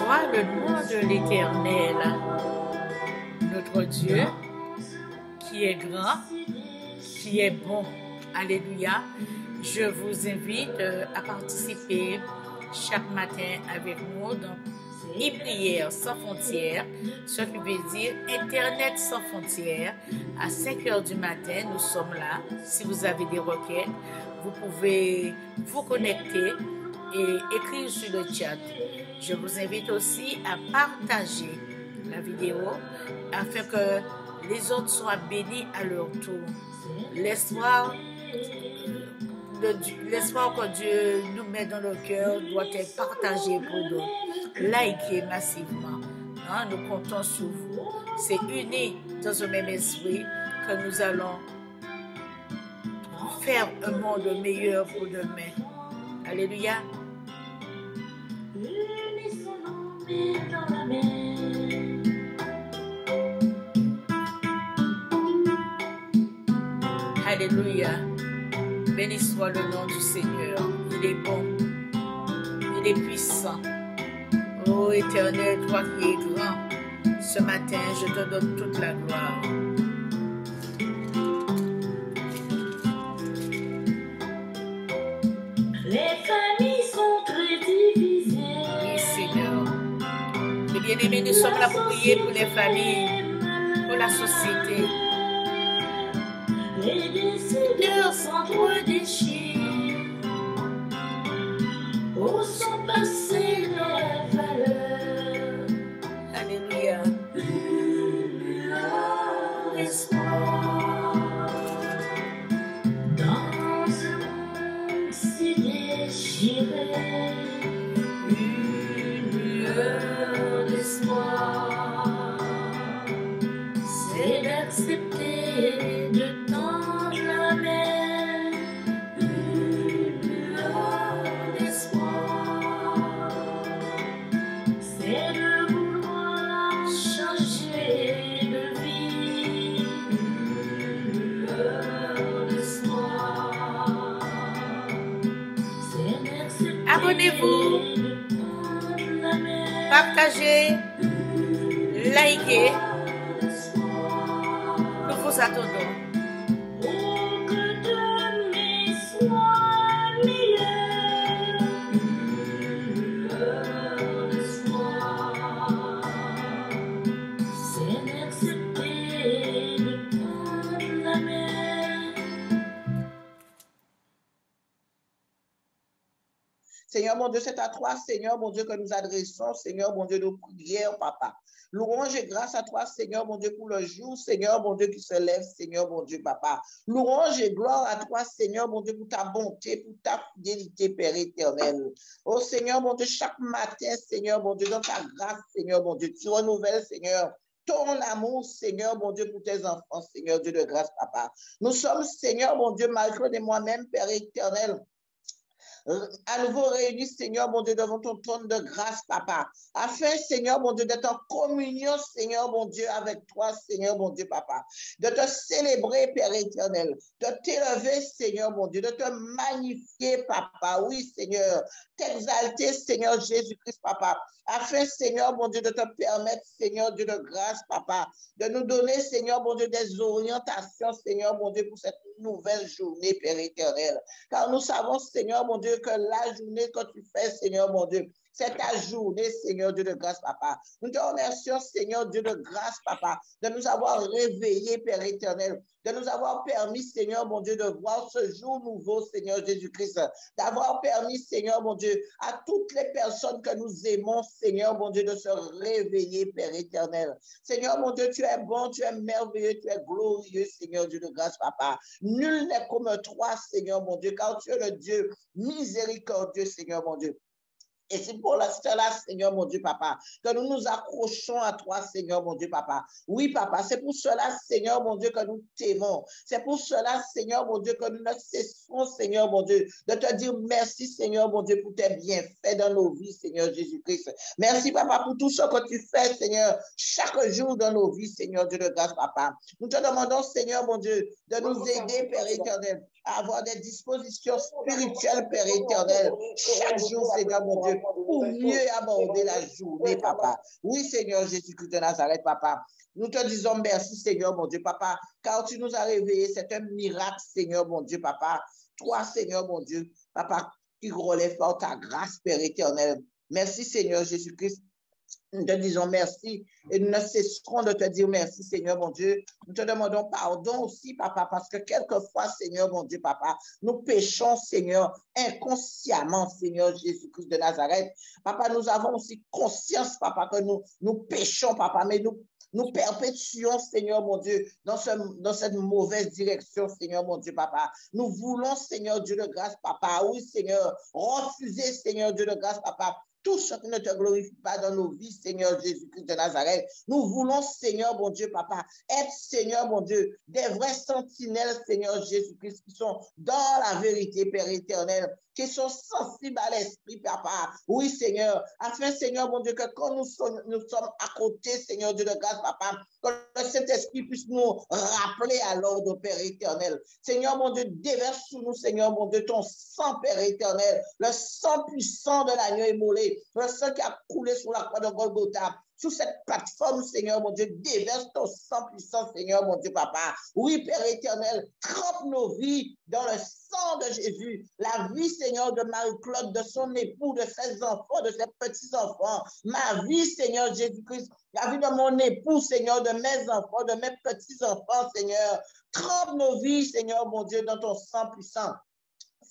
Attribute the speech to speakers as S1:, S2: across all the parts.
S1: soit le nom de l'Éternel, notre Dieu, qui est grand, qui est bon. Alléluia. Je vous invite à participer chaque matin avec nous dans e-prière sans frontières, ce qui veut dire Internet sans frontières. À 5 heures du matin, nous sommes là. Si vous avez des requêtes, vous pouvez vous connecter et écrire sur le chat. Je vous invite aussi à partager la vidéo afin que les autres soient bénis à leur tour. L'espoir que Dieu nous met dans le cœur doit être partagé pour d'autres. Likez massivement. Nous comptons sur vous. C'est uni dans ce même esprit que nous allons faire un monde meilleur pour demain. Alléluia. Alléluia. Béni soit le nom du Seigneur. Il est bon. Il est puissant. Ô Éternel, toi qui es grand, ce matin, je te donne toute la gloire.
S2: Les familles sont très divisées.
S1: Oui, Seigneur. Les bien-aimés, nous sommes là pour prier pour les familles, pour la société.
S2: Les décideurs sont trop déchirés. Où sont passées les valeurs?
S1: Alléluia.
S2: L'espoir dans ce monde si déchiré. Une lueur d'espoir, c'est d'accepter de tendre la main. Une lueur d'espoir, c'est de vouloir changer de vie. Une lueur d'espoir, c'est d'accepter
S1: Abonnez-vous,
S2: de tendre la main.
S1: partagez, likez. Nous vous attendons.
S2: Pour que demain soit meilleur. Une lueur d'espoir, c'est d'accepter de tendre la main.
S3: Seigneur, mon Dieu, c'est à toi, Seigneur, mon Dieu, que nous adressons, Seigneur, mon Dieu, nos prières, Papa. Louange et grâce à toi, Seigneur, mon Dieu, pour le jour, Seigneur, mon Dieu, qui se lève, Seigneur, mon Dieu, Papa. Louange et gloire à toi, Seigneur, mon Dieu, pour ta bonté, pour ta fidélité, Père éternel. Oh, Seigneur, mon Dieu, chaque matin, Seigneur, mon Dieu, dans ta grâce, Seigneur, mon Dieu, tu renouvelles, Seigneur, ton amour, Seigneur, mon Dieu, pour tes enfants, Seigneur, Dieu de grâce, Papa. Nous sommes, Seigneur, mon Dieu, malgré de moi-même, Père éternel, à nouveau réunis, Seigneur, mon Dieu, devant ton trône de grâce, Papa, afin, Seigneur, mon Dieu, d'être en communion, Seigneur, mon Dieu, avec toi, Seigneur, mon Dieu, Papa, de te célébrer, Père éternel, de t'élever, Seigneur, mon Dieu, de te magnifier, Papa, oui, Seigneur, t'exalter, Seigneur Jésus-Christ, Papa, afin, Seigneur, mon Dieu, de te permettre, Seigneur, Dieu de grâce, Papa, de nous donner, Seigneur, mon Dieu, des orientations, Seigneur, mon Dieu, pour cette nouvelle journée, Père éternel. Car nous savons, Seigneur, mon Dieu, que la journée que tu fais, Seigneur, mon Dieu, c'est ta journée, Seigneur Dieu de grâce, Papa. Nous te remercions, Seigneur Dieu de grâce, Papa, de nous avoir réveillés, Père éternel, de nous avoir permis, Seigneur, mon Dieu, de voir ce jour nouveau, Seigneur Jésus-Christ, d'avoir permis, Seigneur, mon Dieu, à toutes les personnes que nous aimons, Seigneur, mon Dieu, de se réveiller, Père éternel. Seigneur, mon Dieu, tu es bon, tu es merveilleux, tu es glorieux, Seigneur Dieu de grâce, Papa. Nul n'est comme toi, Seigneur, mon Dieu, car tu es le Dieu miséricordieux, Seigneur, mon Dieu. Et c'est pour cela, Seigneur, mon Dieu, Papa, que nous nous accrochons à toi, Seigneur, mon Dieu, Papa. Oui, Papa, c'est pour cela, Seigneur, mon Dieu, que nous t'aimons. C'est pour cela, Seigneur, mon Dieu, que nous ne cessons, Seigneur, mon Dieu, de te dire merci, Seigneur, mon Dieu, pour tes bienfaits dans nos vies, Seigneur Jésus-Christ. Merci, Papa, pour tout ce que tu fais, Seigneur, chaque jour dans nos vies, Seigneur Dieu de grâce, Papa. Nous te demandons, Seigneur, mon Dieu, de nous aider, Père éternel, à avoir des dispositions spirituelles, Père éternel, chaque jour, Seigneur, mon Dieu, Dieu, pour mieux aborder la journée, papa. Oui, Seigneur Jésus-Christ de Nazareth, papa. Nous te disons merci, Seigneur, mon Dieu, papa, car tu nous as réveillés. C'est un miracle, Seigneur, mon Dieu, papa. Toi, Seigneur, mon Dieu, papa, qui relève par ta grâce, Père éternel. Merci, Seigneur Jésus-Christ. Nous te disons merci et nous ne cesserons de te dire merci, Seigneur, mon Dieu. Nous te demandons pardon aussi, papa, parce que quelquefois, Seigneur, mon Dieu, papa, nous péchons, Seigneur, inconsciemment, Seigneur Jésus-Christ de Nazareth. Papa, nous avons aussi conscience, papa, que nous péchons, papa, mais nous perpétuons, Seigneur, mon Dieu, dans cette mauvaise direction, Seigneur, mon Dieu, papa. Nous voulons, Seigneur Dieu de grâce, papa, oui, Seigneur, refuser, Seigneur Dieu de grâce, papa, tout ce qui ne te glorifie pas dans nos vies, Seigneur Jésus-Christ de Nazareth. Nous voulons, Seigneur, mon Dieu, papa, être, Seigneur, mon Dieu, des vrais sentinelles, Seigneur Jésus-Christ, qui sont dans la vérité, Père éternel, qui sont sensibles à l'esprit, papa. Oui, Seigneur, afin, Seigneur, mon Dieu, que quand nous sommes à côté, Seigneur Dieu de grâce, papa, que le Saint-Esprit puisse nous rappeler à l'ordre, Père éternel. Seigneur, mon Dieu, déverse sur nous, Seigneur, mon Dieu, ton sang, Père éternel, le sang puissant de l'agneau immolé, le sang qui a coulé sur la croix de Golgotha. Sur cette plateforme, Seigneur, mon Dieu, déverse ton sang puissant, Seigneur, mon Dieu, papa. Oui, Père éternel, trempe nos vies dans le sang de Jésus. La vie, Seigneur, de Marie-Claude, de son époux, de ses enfants, de ses petits-enfants. Ma vie, Seigneur Jésus-Christ, la vie de mon époux, Seigneur, de mes enfants, de mes petits-enfants, Seigneur. Trempe nos vies, Seigneur, mon Dieu, dans ton sang puissant.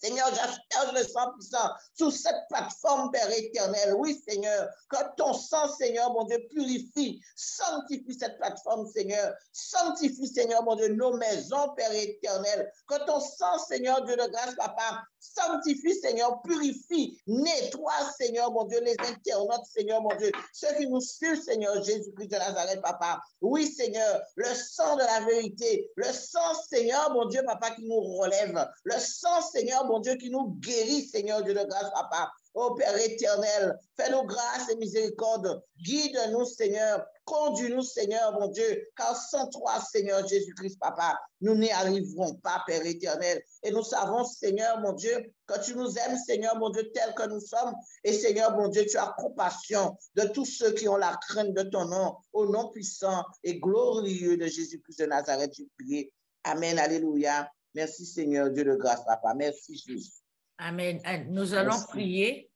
S3: Seigneur, j'asperge le sang puissant sur cette plateforme, Père éternel. Oui, Seigneur, que ton sang, Seigneur, mon Dieu, purifie, sanctifie cette plateforme, Seigneur. Sanctifie, Seigneur, mon Dieu, nos maisons, Père éternel. Que ton sang, Seigneur, Dieu de grâce, papa, sanctifie, Seigneur, purifie, nettoie, Seigneur, mon Dieu, les internautes, Seigneur, mon Dieu, ceux qui nous suivent, Seigneur, Jésus-Christ de Nazareth, papa. Oui, Seigneur, le sang de la vérité, le sang, Seigneur, mon Dieu, papa, qui nous relève, le sang, Seigneur, mon Dieu, qui nous guérit, Seigneur, Dieu de grâce, papa. Ô Père éternel, fais-nous grâce et miséricorde. Guide-nous, Seigneur. Conduis-nous, Seigneur, mon Dieu. Car sans toi, Seigneur Jésus-Christ, papa, nous n'y arriverons pas, Père éternel. Et nous savons, Seigneur, mon Dieu, que tu nous aimes, Seigneur, mon Dieu, tel que nous sommes. Et Seigneur, mon Dieu, tu as compassion de tous ceux qui ont la crainte de ton nom. Au nom puissant et glorieux de Jésus-Christ de Nazareth, je prie. Amen, alléluia. Merci, Seigneur, Dieu de grâce, papa. Merci, Jésus.
S1: Amen. Nous allons prier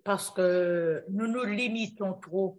S1: parce que nous nous limitons trop.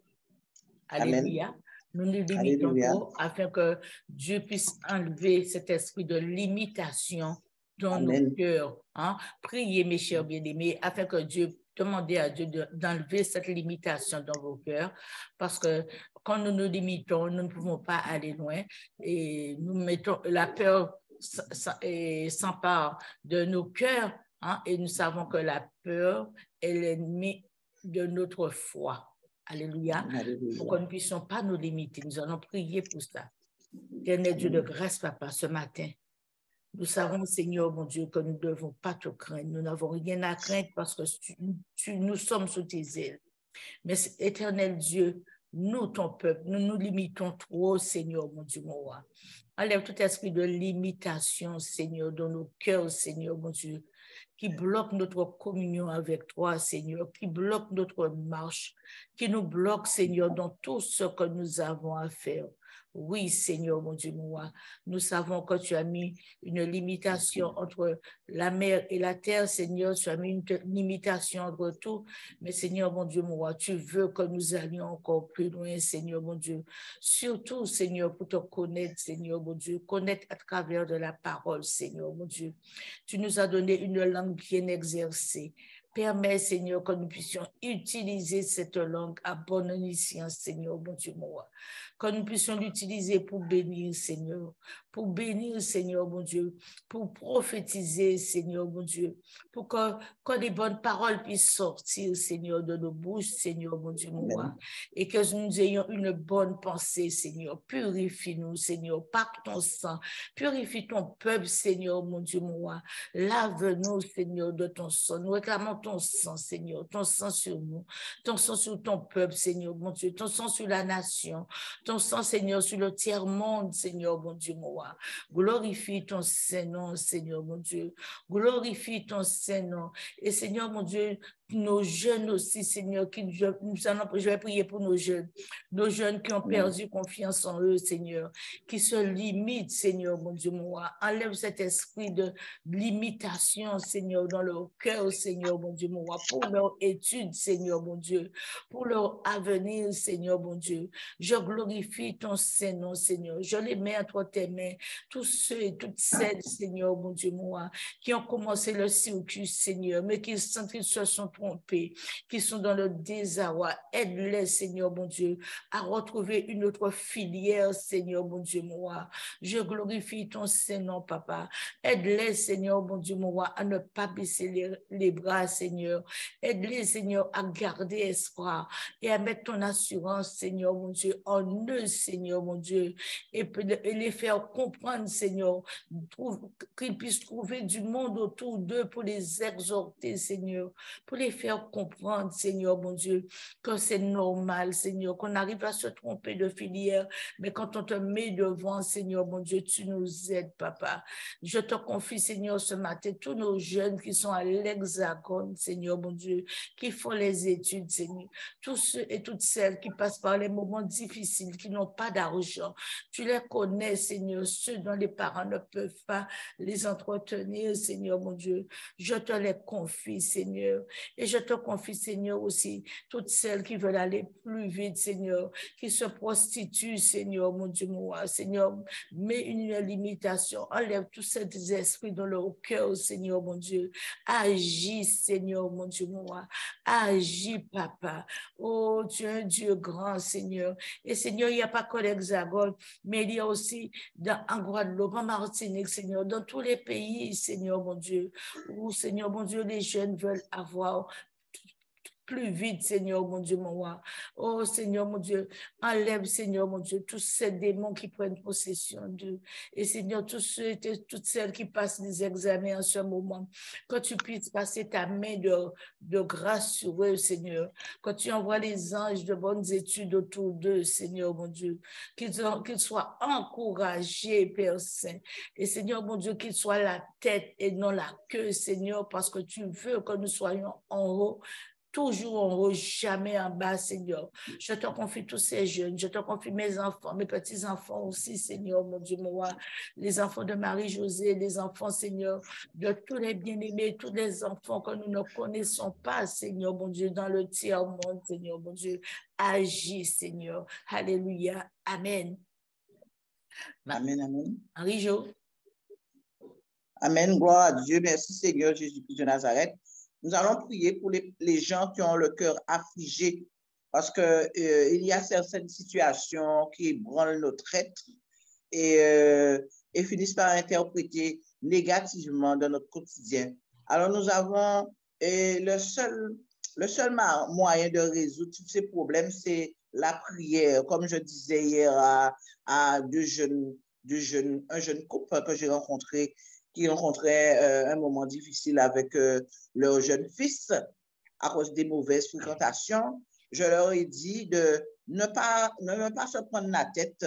S1: Alléluia. Amen. Nous nous limitons trop afin que Dieu puisse enlever cet esprit de limitation dans nos cœurs. Hein? Priez, mes chers bien-aimés, afin que Dieu, demandez à Dieu d'enlever cette limitation dans vos cœurs, parce que quand nous nous limitons, nous ne pouvons pas aller loin et nous mettons la peur s'empare de nos cœurs. Hein, et nous savons que la peur est l'ennemi de notre foi. Alléluia. Alléluia. Pour que nous ne puissions pas nous limiter. Nous allons prier pour ça. Éternel Dieu de grâce, papa, ce matin, nous savons, Seigneur, mon Dieu, que nous ne devons pas te craindre. Nous n'avons rien à craindre parce que nous sommes sous tes ailes. Mais éternel Dieu, nous, ton peuple, nous nous limitons trop, Seigneur, mon Dieu, mon roi. Enlève tout esprit de limitation, Seigneur, dans nos cœurs, Seigneur, mon Dieu, qui bloque notre communion avec toi, Seigneur, qui bloque notre marche, qui nous bloque, Seigneur, dans tout ce que nous avons à faire. Oui, Seigneur, mon Dieu, mon roi, nous savons que tu as mis une limitation entre la mer et la terre, Seigneur, tu as mis une limitation entre tout, mais Seigneur, mon Dieu, mon roi, tu veux que nous allions encore plus loin, Seigneur, mon Dieu, surtout, Seigneur, pour te connaître, Seigneur, mon Dieu, connaître à travers de la parole, Seigneur, mon Dieu. Tu nous as donné une langue bien exercée. Permets, Seigneur, que nous puissions utiliser cette langue à bon escient, Seigneur, mon Dieu, mon roi. Que nous puissions l'utiliser pour bénir, Seigneur, mon Dieu, pour prophétiser, Seigneur, mon Dieu, pour que les bonnes paroles puissent sortir, Seigneur, de nos bouches, Seigneur, mon Dieu, mon roi, et que nous ayons une bonne pensée, Seigneur. Purifie-nous, Seigneur, par ton sang. Purifie ton peuple, Seigneur, mon Dieu, mon roi. Lave-nous, Seigneur, de ton sang. Nous réclamons ton sang, Seigneur, ton sang sur nous, ton sang sur ton peuple, Seigneur, mon Dieu, ton sang sur la nation, ton sang, Seigneur, sur le tiers-monde, Seigneur, mon Dieu, mon roi. Glorifie ton Saint-Nom, Seigneur, mon Dieu. Glorifie ton Saint-Nom. Et Seigneur, mon Dieu, nos jeunes aussi, Seigneur, je vais prier pour nos jeunes qui ont perdu confiance en eux, Seigneur, qui se limitent, Seigneur, mon Dieu, mon roi. Enlève cet esprit de limitation, Seigneur, dans leur cœur, Seigneur, mon Dieu, mon roi, pour leur étude, Seigneur, mon Dieu, pour leur avenir, Seigneur, mon Dieu. Je glorifie ton Saint-Nom, Seigneur. Je les mets entre tes mains, tous ceux et toutes celles, Seigneur, mon Dieu, mon roi, qui ont commencé le circuit, Seigneur, mais qui sentent qu'ils se sont trompés, qui sont dans le désarroi. Aide-les, Seigneur, mon Dieu, à retrouver une autre filière, Seigneur, mon Dieu, mon roi. Je glorifie ton Saint-Nom, Papa. Aide-les, Seigneur, mon Dieu, mon roi, à ne pas baisser les bras, Seigneur. Aide-les, Seigneur, à garder espoir et à mettre ton assurance, Seigneur, mon Dieu, en eux, Seigneur, mon Dieu, et les faire comprendre, Seigneur, qu'ils puissent trouver du monde autour d'eux pour les exhorter, Seigneur, pour les faire comprendre, Seigneur, mon Dieu, que c'est normal, Seigneur, qu'on arrive à se tromper de filière, mais quand on te met devant, Seigneur, mon Dieu, tu nous aides, Papa. Je te confie, Seigneur, ce matin, tous nos jeunes qui sont à l'Hexagone, Seigneur, mon Dieu, qui font les études, Seigneur, tous ceux et toutes celles qui passent par les moments difficiles, qui n'ont pas d'argent, tu les connais, Seigneur, ceux dont les parents ne peuvent pas les entretenir, Seigneur, mon Dieu, je te les confie, Seigneur, et je te confie, Seigneur, aussi, toutes celles qui veulent aller plus vite, Seigneur, qui se prostituent, Seigneur, mon Dieu, mon roi, Seigneur, mets une limitation, enlève tous ces esprits dans leur cœur, Seigneur, mon Dieu, agis, Seigneur, mon Dieu, mon roi, agis, Papa, oh, tu es un Dieu grand, Seigneur, et Seigneur, il n'y a pas que l'Hexagone, mais il y a aussi en Guadeloupe, en Martinique, Seigneur, dans tous les pays, Seigneur, mon Dieu, où, Seigneur, mon Dieu, les jeunes veulent avoir plus vite, Seigneur, mon Dieu, mon roi. Oh, Seigneur, mon Dieu, enlève, Seigneur, mon Dieu, tous ces démons qui prennent possession d'eux. Et Seigneur, tous ceux et toutes celles qui passent des examens en ce moment, que tu puisses passer ta main de grâce sur eux, Seigneur. Que tu envoies les anges de bonnes études autour d'eux, Seigneur, mon Dieu. Qu'ils soient encouragés, Père Saint. Et Seigneur, mon Dieu, qu'ils soient la tête et non la queue, Seigneur, parce que tu veux que nous soyons en haut, toujours en haut, jamais en bas, Seigneur. Je te confie tous ces jeunes, je te confie mes enfants, mes petits-enfants aussi, Seigneur, mon Dieu, mon roi, les enfants de Marie-Josée, les enfants, Seigneur, de tous les bien-aimés, tous les enfants que nous ne connaissons pas, Seigneur, mon Dieu, dans le tiers-monde, Seigneur, mon Dieu, agis, Seigneur. Alléluia. Amen.
S3: Amen, amen.
S1: Henri-Jo.
S3: Amen, gloire à Dieu. Merci, Seigneur Jésus-Christ de Nazareth. Nous allons prier pour les gens qui ont le cœur affligé parce que il y a certaines situations qui ébranlent notre être et finissent par interpréter négativement dans notre quotidien. Alors, nous avons le seul moyen de résoudre tous ces problèmes, c'est la prière. Comme je disais hier à un jeune couple que j'ai rencontré, qui rencontraient un moment difficile avec leur jeune fils à cause des mauvaises fréquentations, je leur ai dit de ne pas se prendre la tête,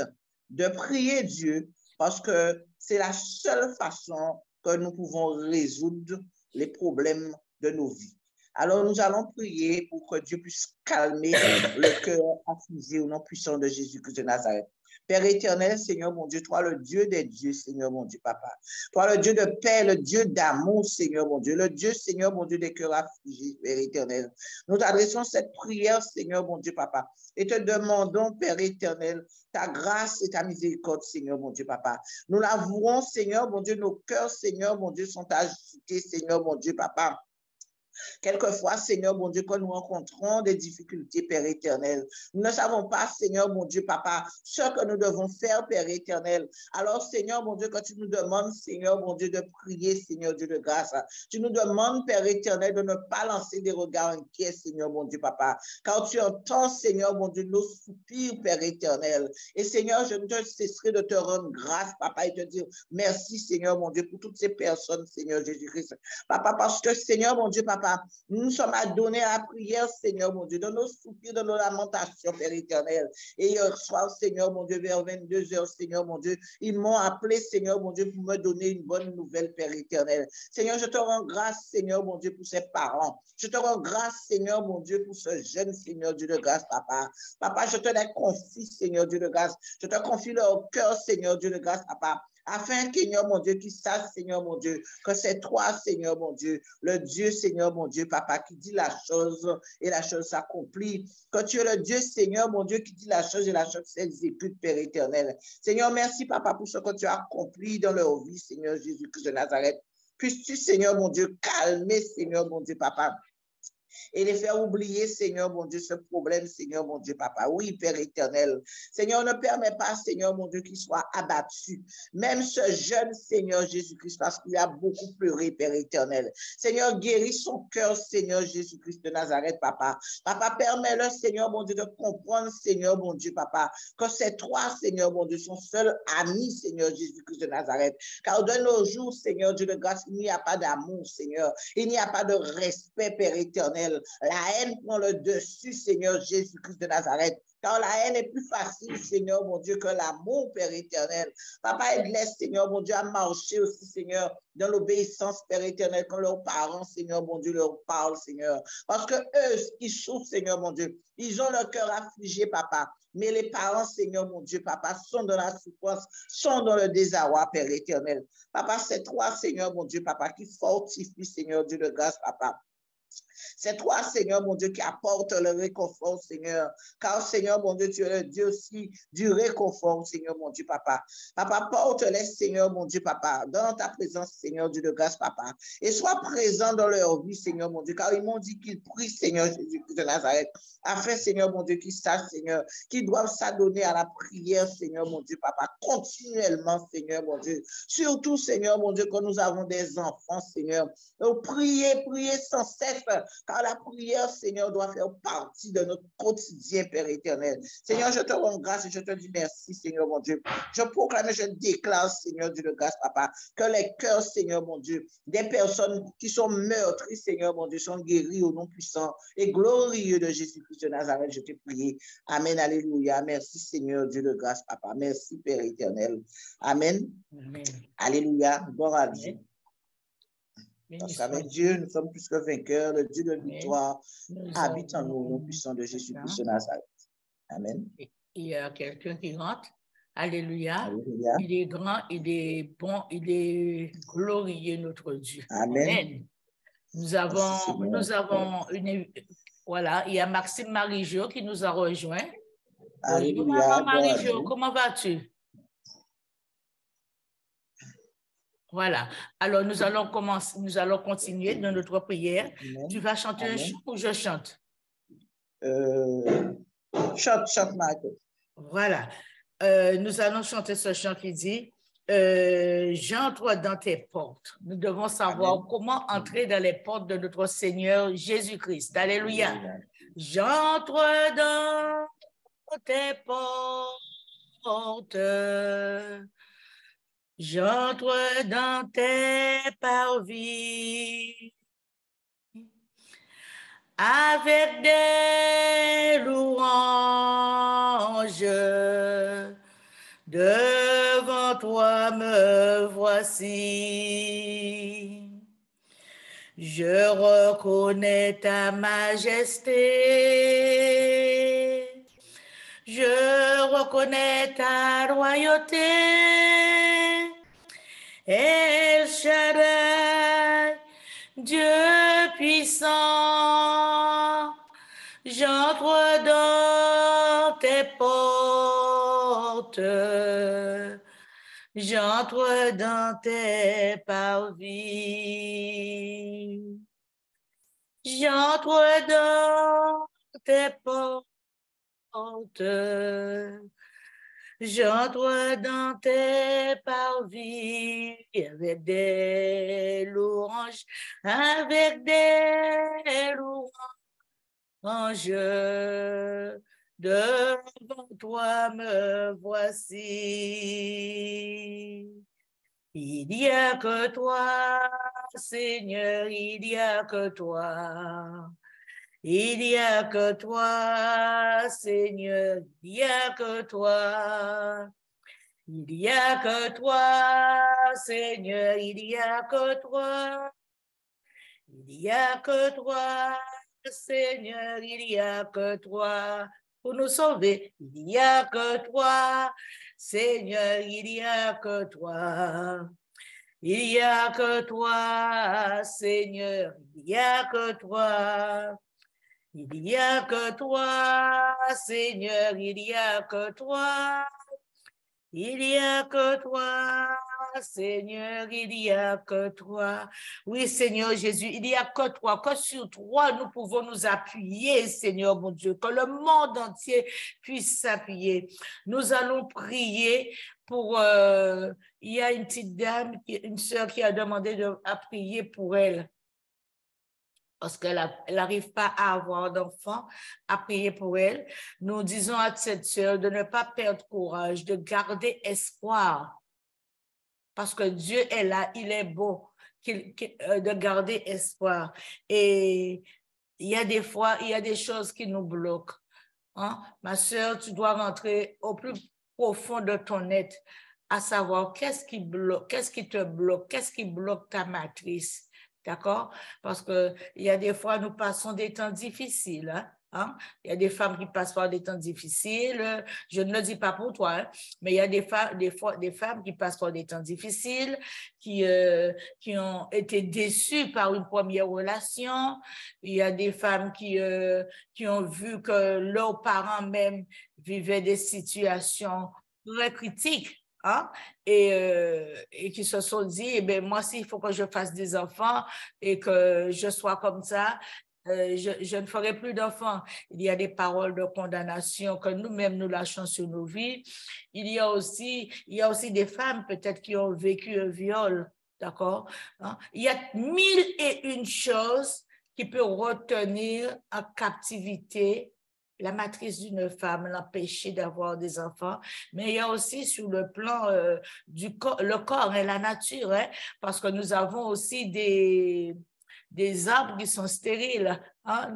S3: de prier Dieu, parce que c'est la seule façon que nous pouvons résoudre les problèmes de nos vies. Alors, nous allons prier pour que Dieu puisse calmer le cœur affligé au nom puissant de Jésus-Christ de Nazareth. Père éternel, Seigneur mon Dieu, toi le Dieu des dieux, Seigneur mon Dieu, Papa. Toi le Dieu de paix, le Dieu d'amour, Seigneur mon Dieu. Le Dieu, Seigneur mon Dieu, des cœurs affligés, Père éternel. Nous t'adressons cette prière, Seigneur mon Dieu, Papa. Et te demandons, Père éternel, ta grâce et ta miséricorde, Seigneur mon Dieu, Papa. Nous l'avouons, Seigneur mon Dieu, nos cœurs, Seigneur mon Dieu, sont agités, Seigneur mon Dieu, Papa. Quelquefois, Seigneur, mon Dieu, quand nous rencontrons des difficultés, Père éternel, nous ne savons pas, Seigneur, mon Dieu, Papa, ce que nous devons faire, Père éternel. Alors, Seigneur, mon Dieu, quand tu nous demandes, Seigneur, mon Dieu, de prier, Seigneur Dieu de grâce, tu nous demandes, Père éternel, de ne pas lancer des regards inquiets, Seigneur, mon Dieu, Papa, car tu entends, Seigneur, mon Dieu, nos soupirs, Père éternel. Et Seigneur, je ne cesserai de te rendre grâce, Papa, et te dire merci, Seigneur, mon Dieu, pour toutes ces personnes, Seigneur Jésus-Christ. Papa, parce que, Seigneur, mon Dieu, Papa, papa. Nous sommes adonnés à la prière, Seigneur, mon Dieu, dans nos soupirs, dans nos lamentations, Père éternel. Et hier soir, Seigneur, mon Dieu, vers 22h, Seigneur, mon Dieu, ils m'ont appelé, Seigneur, mon Dieu, pour me donner une bonne nouvelle, Père éternel. Seigneur, je te rends grâce, Seigneur, mon Dieu, pour ses parents. Je te rends grâce, Seigneur, mon Dieu, pour ce jeune Seigneur, Dieu de grâce, papa. Papa, je te les confie, Seigneur, Dieu de grâce. Je te confie leur cœur, Seigneur, Dieu de grâce, papa. Afin, Seigneur, mon Dieu, qu'ils sachent, Seigneur, mon Dieu, que c'est toi, Seigneur, mon Dieu, le Dieu, Seigneur, mon Dieu, papa, qui dit la chose et la chose s'accomplit. Que tu es le Dieu, Seigneur, mon Dieu, qui dit la chose et la chose s'exécute, Père éternel. Seigneur, merci, papa, pour ce que tu as accompli dans leur vie, Seigneur Jésus-Christ de Nazareth. Puisses-tu, Seigneur, mon Dieu, calmer, Seigneur, mon Dieu, papa, et les faire oublier, Seigneur, mon Dieu, ce problème, Seigneur, mon Dieu, papa. Oui, Père éternel. Seigneur, ne permets pas, Seigneur, mon Dieu, qu'il soit abattu. Même ce jeune Seigneur Jésus-Christ, parce qu'il a beaucoup pleuré, Père éternel. Seigneur, guéris son cœur, Seigneur Jésus-Christ de Nazareth, papa. Papa, permets-le, Seigneur, mon Dieu, de comprendre, Seigneur, mon Dieu, papa, que c'est toi, Seigneur, mon Dieu, son seul ami, Seigneur Jésus-Christ de Nazareth. Car de nos jours, Seigneur Dieu de grâce, il n'y a pas d'amour, Seigneur. Il n'y a pas de respect, Père éternel. La haine prend le dessus, Seigneur Jésus-Christ de Nazareth. Car la haine est plus facile, Seigneur, mon Dieu, que l'amour, Père éternel. Papa, aide-les, Seigneur, mon Dieu, à marcher aussi, Seigneur, dans l'obéissance, Père éternel, quand leurs parents, Seigneur, mon Dieu, leur parlent, Seigneur. Parce que eux, ils souffrent, Seigneur, mon Dieu. Ils ont le cœur affligé, papa. Mais les parents, Seigneur, mon Dieu, papa, sont dans la souffrance, sont dans le désarroi, Père éternel. Papa, c'est toi, Seigneur, mon Dieu, papa, qui fortifie, Seigneur, Dieu de grâce, papa. C'est toi, Seigneur, mon Dieu, qui apporte le réconfort, Seigneur. Car, Seigneur, mon Dieu, tu es le Dieu aussi du réconfort, Seigneur, mon Dieu, papa. Papa, porte-les, Seigneur, mon Dieu, papa, dans ta présence, Seigneur, Dieu de grâce, papa. Et sois présent dans leur vie, Seigneur, mon Dieu, car ils m'ont dit qu'ils prient, Seigneur Jésus-Christ de Nazareth, afin, Seigneur, mon Dieu, qu'ils sachent, Seigneur, qu'ils doivent s'adonner à la prière, Seigneur, mon Dieu, papa, continuellement, Seigneur, mon Dieu. Surtout, Seigneur, mon Dieu, quand nous avons des enfants, Seigneur. Donc, priez sans cesse, car la prière, Seigneur, doit faire partie de notre quotidien, Père éternel. Seigneur, je te rends grâce et je te dis merci, Seigneur, mon Dieu. Je proclame et je déclare, Seigneur, Dieu de grâce, papa, que les cœurs, Seigneur, mon Dieu, des personnes qui sont meurtries, Seigneur, mon Dieu, sont guéries au nom puissant et glorieux de Jésus-Christ de Nazareth. Je t'ai prié. Amen, alléluia. Merci, Seigneur, Dieu de grâce, papa. Merci, Père éternel. Amen.
S1: Amen.
S3: Alléluia. Gloire à Dieu.
S1: Amen.
S3: Parce qu'avec Dieu, nous sommes plus que vainqueurs. Le Dieu de victoire habite en nous, au nom puissant de Jésus-Christ de Nazareth. Amen.
S1: Il y a quelqu'un qui rentre. Alléluia.
S3: Alléluia.
S1: Il est grand, il est bon, il est glorieux, notre Dieu.
S3: Amen.
S1: Amen. Nous avons une... Voilà, il y a Maxime Marie-Jo qui nous a rejoint. Bonjour, maman Marie-Jo, comment vas-tu? Voilà. Alors, nous allons continuer dans notre prière. Amen. Tu vas chanter un chant ou je chante?
S3: Chante, Michael.
S1: Voilà. Nous allons chanter ce chant qui dit j'entre dans tes portes. Nous devons savoir Amen. Comment entrer dans les portes de notre Seigneur Jésus-Christ. Alléluia. Amen. J'entre dans tes portes. J'entre dans tes parvis avec des louanges. Devant toi me voici. Je reconnais ta majesté. Je reconnais ta royauté. El Shaddai, Dieu puissant, j'entre dans tes portes, j'entre dans tes parvis, j'entre dans tes portes. J'entre dans tes parvis avec des louanges, avec des louanges. Devant toi me voici. Il n'y a que toi, Seigneur, il n'y a que toi. Il n'y a que toi, Seigneur, il n'y a que toi. Il n'y a que toi, Seigneur, il n'y a que toi. Il n'y a que toi, Seigneur, il n'y a que toi pour nous sauver. Il n'y a que toi, Seigneur, il n'y a que toi. Il n'y a que toi, Seigneur, il n'y a que toi. Il n'y a que toi, Seigneur, il n'y a que toi. Il n'y a que toi, Seigneur, il n'y a que toi. Oui, Seigneur Jésus, il n'y a que toi, que sur toi nous pouvons nous appuyer, Seigneur mon Dieu, que le monde entier puisse s'appuyer. Nous allons prier pour... il y a une petite dame, une sœur qui a demandé à prier pour elle. Parce qu'elle n'arrive pas à avoir d'enfant, à prier pour elle. Nous disons à cette sœur de ne pas perdre courage, de garder espoir. Parce que Dieu est là, il est beau, de garder espoir. Et il y a des fois, il y a des choses qui nous bloquent. Hein? Ma sœur, tu dois rentrer au plus profond de ton être, à savoir qu'est-ce qui te bloque, qu'est-ce qui bloque ta matrice. D'accord? Parce que il y a des fois, nous passons des temps difficiles. Hein? Il y a des femmes qui passent par des temps difficiles. Je ne le dis pas pour toi, hein? Mais il y a des femmes qui passent par des temps difficiles, qui ont été déçues par une première relation. Il y a des femmes qui ont vu que leurs parents même vivaient des situations très critiques. Hein? Et qui se sont dit, eh bien, moi, s'il faut que je fasse des enfants et que je sois comme ça, je ne ferai plus d'enfants. Il y a des paroles de condamnation que nous-mêmes nous lâchons sur nos vies. Il y a aussi des femmes peut-être qui ont vécu un viol, d'accord? Hein? Il y a 1001 choses qui peuvent retenir en captivité la matrice d'une femme, l'empêcher d'avoir des enfants, mais il y a aussi sur le plan du corps, le corps et la nature, hein, parce que nous avons aussi des arbres qui sont stériles. Hein?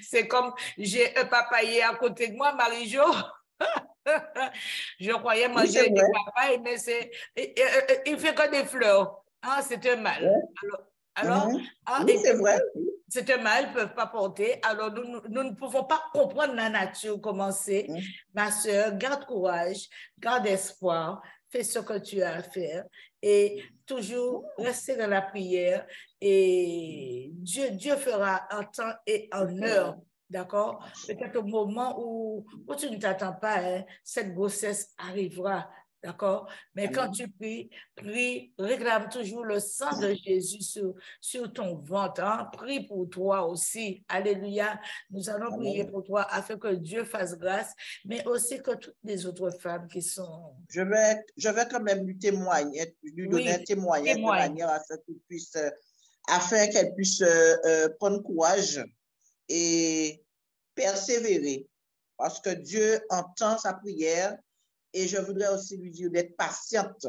S1: C'est comme, j'ai un papayer à côté de moi, Marie-Jo. Je croyais manger des papayes, mais il fait que des fleurs. Hein? C'est un mal. Alors,
S3: oui, c'est vrai.
S1: C'est un mal, ils ne peuvent pas porter. Alors, nous ne pouvons pas comprendre la nature, comment c'est. Ma soeur, garde courage, garde espoir, fais ce que tu as à faire et toujours rester dans la prière. Et Dieu fera en temps et en heure. D'accord? Peut-être au moment où tu ne t'attends pas, hein, cette grossesse arrivera. D'accord? Mais quand tu pries, réclame toujours le sang de Jésus sur ton ventre. Hein? Prie pour toi aussi. Alléluia. Nous allons prier pour toi afin que Dieu fasse grâce, mais aussi que toutes les autres femmes qui sont...
S3: Je vais quand même lui témoigner, lui donner un témoignage de manière afin qu'elle puisse prendre courage et persévérer. Parce que Dieu entend sa prière. Et je voudrais aussi lui dire d'être patiente,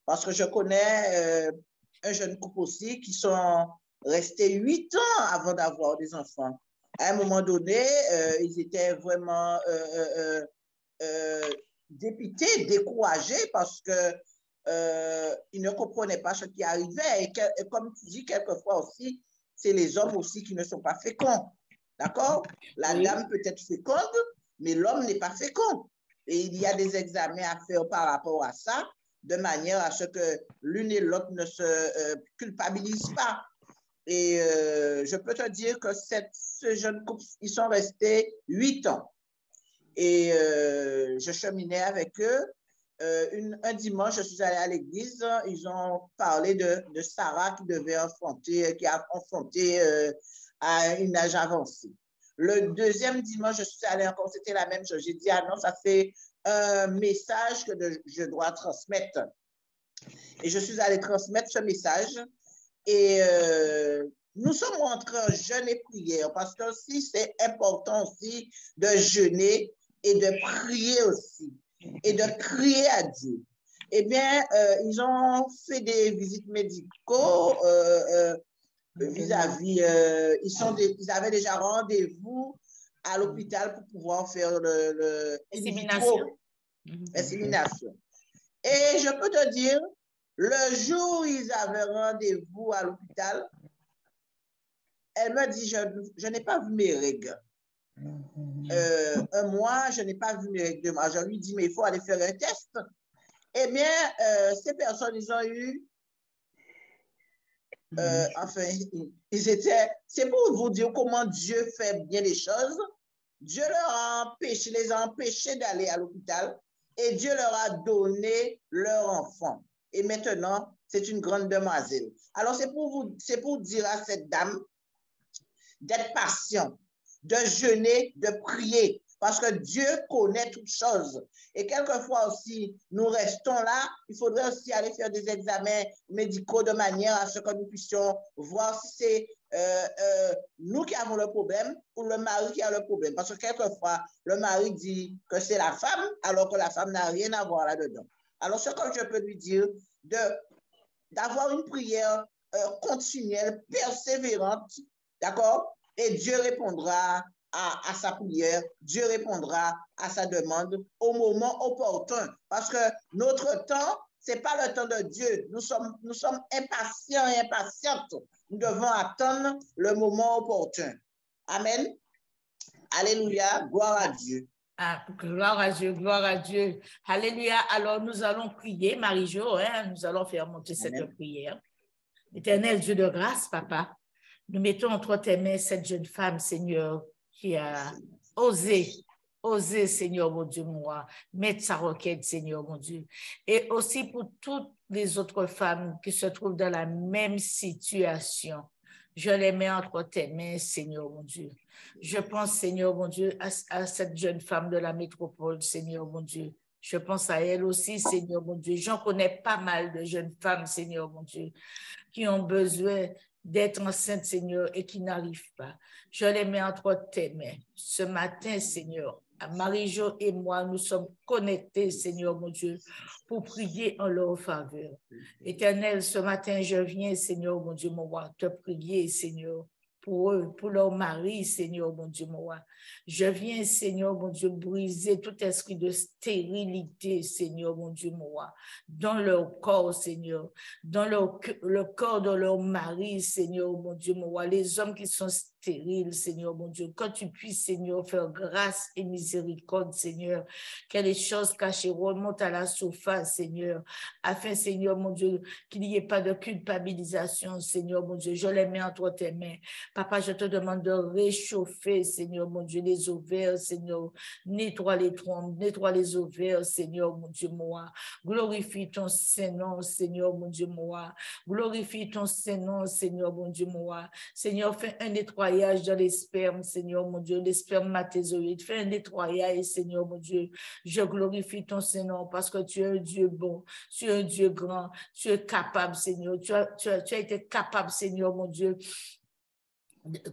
S3: parce que je connais un jeune couple aussi qui sont restés 8 ans avant d'avoir des enfants. À un moment donné, ils étaient vraiment dépités, découragés, parce qu'ils ne comprenaient pas ce qui arrivait. Et comme tu dis, quelquefois aussi, c'est les hommes aussi qui ne sont pas féconds. D'accord? La dame peut être féconde, mais l'homme n'est pas fécond. Et il y a des examens à faire par rapport à ça, de manière à ce que l'une et l'autre ne se culpabilisent pas. Et je peux te dire que ce jeune couple, ils sont restés 8 ans. Et je cheminais avec eux. Un dimanche, je suis allée à l'église. Ils ont parlé de Sarah qui a enfanté à un âge avancé. Le deuxième dimanche, je suis allée encore, c'était la même chose. J'ai dit, ah non, ça fait un message que je dois transmettre. Et je suis allée transmettre ce message. Et nous sommes rentrés en jeûne et prière, parce que aussi, c'est important aussi de jeûner et de prier aussi. Et de crier à Dieu. eh bien, ils ont fait des visites médicaux vis-à-vis, ils avaient déjà rendez-vous à l'hôpital pour pouvoir faire le
S1: Insémination.
S3: insémination. Et je peux te dire, le jour où ils avaient rendez-vous à l'hôpital, elle me dit, je n'ai pas vu mes règles. Un mois, je n'ai pas vu mes règles de mois. Je lui dis, mais il faut aller faire un test. Eh bien, ces personnes, ils ont eu, enfin, c'est pour vous dire comment Dieu fait bien les choses. Dieu les a empêchés d'aller à l'hôpital et Dieu leur a donné leur enfant. Et maintenant, c'est une grande demoiselle. Alors, c'est pour dire à cette dame d'être patient, de jeûner, de prier, parce que Dieu connaît toutes choses. Et quelquefois aussi, nous restons là, il faudrait aussi aller faire des examens médicaux de manière à ce que nous puissions voir si c'est nous qui avons le problème ou le mari qui a le problème. Parce que quelquefois, le mari dit que c'est la femme, alors que la femme n'a rien à voir là-dedans. Alors, ce que je peux lui dire, d'avoir une prière continuelle, persévérante, d'accord? Et Dieu répondra à sa prière, Dieu répondra à sa demande au moment opportun. Parce que notre temps, ce n'est pas le temps de Dieu. Nous sommes impatients et impatientes. Nous devons attendre le moment opportun. Amen. Alléluia. Gloire à Dieu.
S1: Ah, gloire à Dieu, gloire à Dieu. Alléluia. Alors, nous allons prier, Marie-Jo, hein, nous allons faire monter cette prière. Éternel Dieu de grâce, Papa, nous mettons entre tes mains cette jeune femme, Seigneur, qui a osé, Seigneur, mon Dieu, moi, mettre sa requête, Seigneur, mon Dieu. Et aussi pour toutes les autres femmes qui se trouvent dans la même situation. Je les mets entre tes mains, Seigneur, mon Dieu. Je pense, Seigneur, mon Dieu, à cette jeune femme de la métropole, Seigneur, mon Dieu. Je pense à elle aussi, Seigneur, mon Dieu. J'en connais pas mal de jeunes femmes, Seigneur, mon Dieu, qui ont besoin d'être enceintes, Seigneur, et qui n'arrivent pas. Je les mets entre tes mains. Ce matin, Seigneur, Marie-Jo et moi, nous sommes connectés, Seigneur, mon Dieu, pour prier en leur faveur. Éternel, ce matin, je viens, Seigneur, mon Dieu, mon roi, te prier, Seigneur, pour eux, pour leur mari, Seigneur, mon Dieu, mon roi. Je viens, Seigneur, mon Dieu, briser tout esprit de stérilité, Seigneur, mon Dieu, mon roi, dans leur corps, Seigneur, dans le corps de leur mari, Seigneur, mon Dieu, mon roi, les hommes qui sont stériles, Seigneur, mon Dieu, quand tu puisses, Seigneur, faire grâce et miséricorde, Seigneur, que les choses cachées remontent à la surface, Seigneur, afin, Seigneur, mon Dieu, qu'il n'y ait pas de culpabilisation, Seigneur, mon Dieu, je les mets entre tes mains. Papa, je te demande de réchauffer, Seigneur, mon Dieu, les ovaires, Seigneur, nettoie les trompes, nettoie les ovaires, Seigneur, mon Dieu, moi. Glorifie ton Saint-Nom, Seigneur, mon Dieu, moi. Glorifie ton Saint-Nom, Seigneur, mon Dieu, moi. Seigneur, fais un nettoyage dans les spermes, Seigneur, mon Dieu, les spermatozoïdes. Fais un nettoyage, Seigneur, mon Dieu. Je glorifie ton Saint-Nom parce que tu es un Dieu bon, tu es un Dieu grand, tu es capable, Seigneur. Tu as été capable, Seigneur, mon Dieu,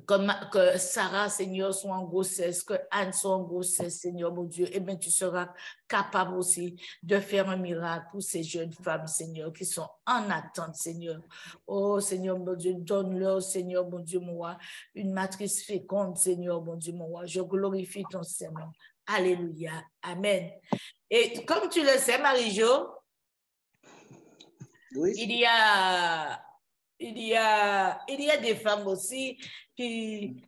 S1: que Sarah, Seigneur, soit en grossesse, que Anne soit en grossesse, Seigneur, mon Dieu, eh bien, tu seras capable aussi de faire un miracle pour ces jeunes femmes, Seigneur, qui sont en attente, Seigneur. Oh, Seigneur, mon Dieu, donne-leur, Seigneur, mon Dieu, mon roi, une matrice féconde, Seigneur, mon Dieu, mon roi. Je glorifie ton Seigneur. Alléluia. Amen. Et comme tu le sais, Marie-Jo,
S3: oui.
S1: il y a des femmes aussi qui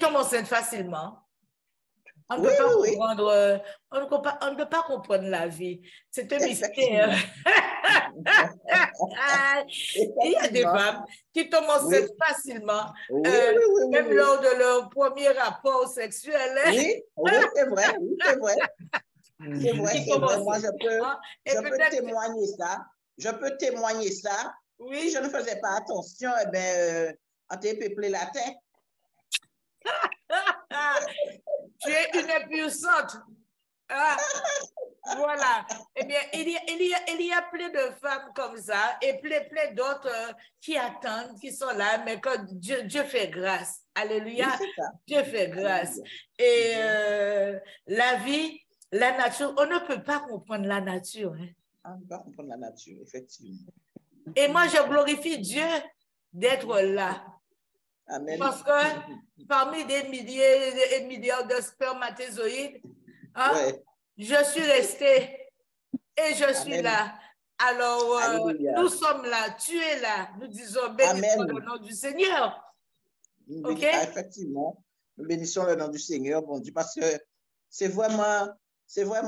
S1: tombent enceintes facilement. On ne peut pas comprendre la vie. C'est un mystère. Il y a des femmes qui tombent enceintes facilement, même lors de leur premier rapport sexuel.
S3: Oui, c'est vrai, c'est vrai. C'est vrai, moi je peux témoigner ça. Je peux témoigner ça.
S1: Oui.
S3: Si je ne faisais pas attention, eh bien, on t'a peuplé la tête.
S1: Tu es une impuissante. Voilà. Eh bien, il y a plein de femmes comme ça et plein d'autres qui attendent, qui sont là, mais quand Dieu fait grâce. Alléluia.
S3: Oui,
S1: Dieu fait grâce. Et la vie, La nature, on ne peut pas comprendre la nature. Hein.
S3: On ne peut pas comprendre la nature, effectivement.
S1: Et moi, je glorifie Dieu d'être là.
S3: Amen.
S1: Parce que parmi des milliers et milliards de spermatozoïdes, hein,
S3: Ouais.
S1: je suis restée et je suis
S3: Amen.
S1: là. Alors,
S3: Alléluia.
S1: nous sommes là, tu es là. Nous disons bénissons le nom du Seigneur. OK?
S3: Effectivement, nous bénissons le nom du Seigneur, bon Dieu, parce que c'est vraiment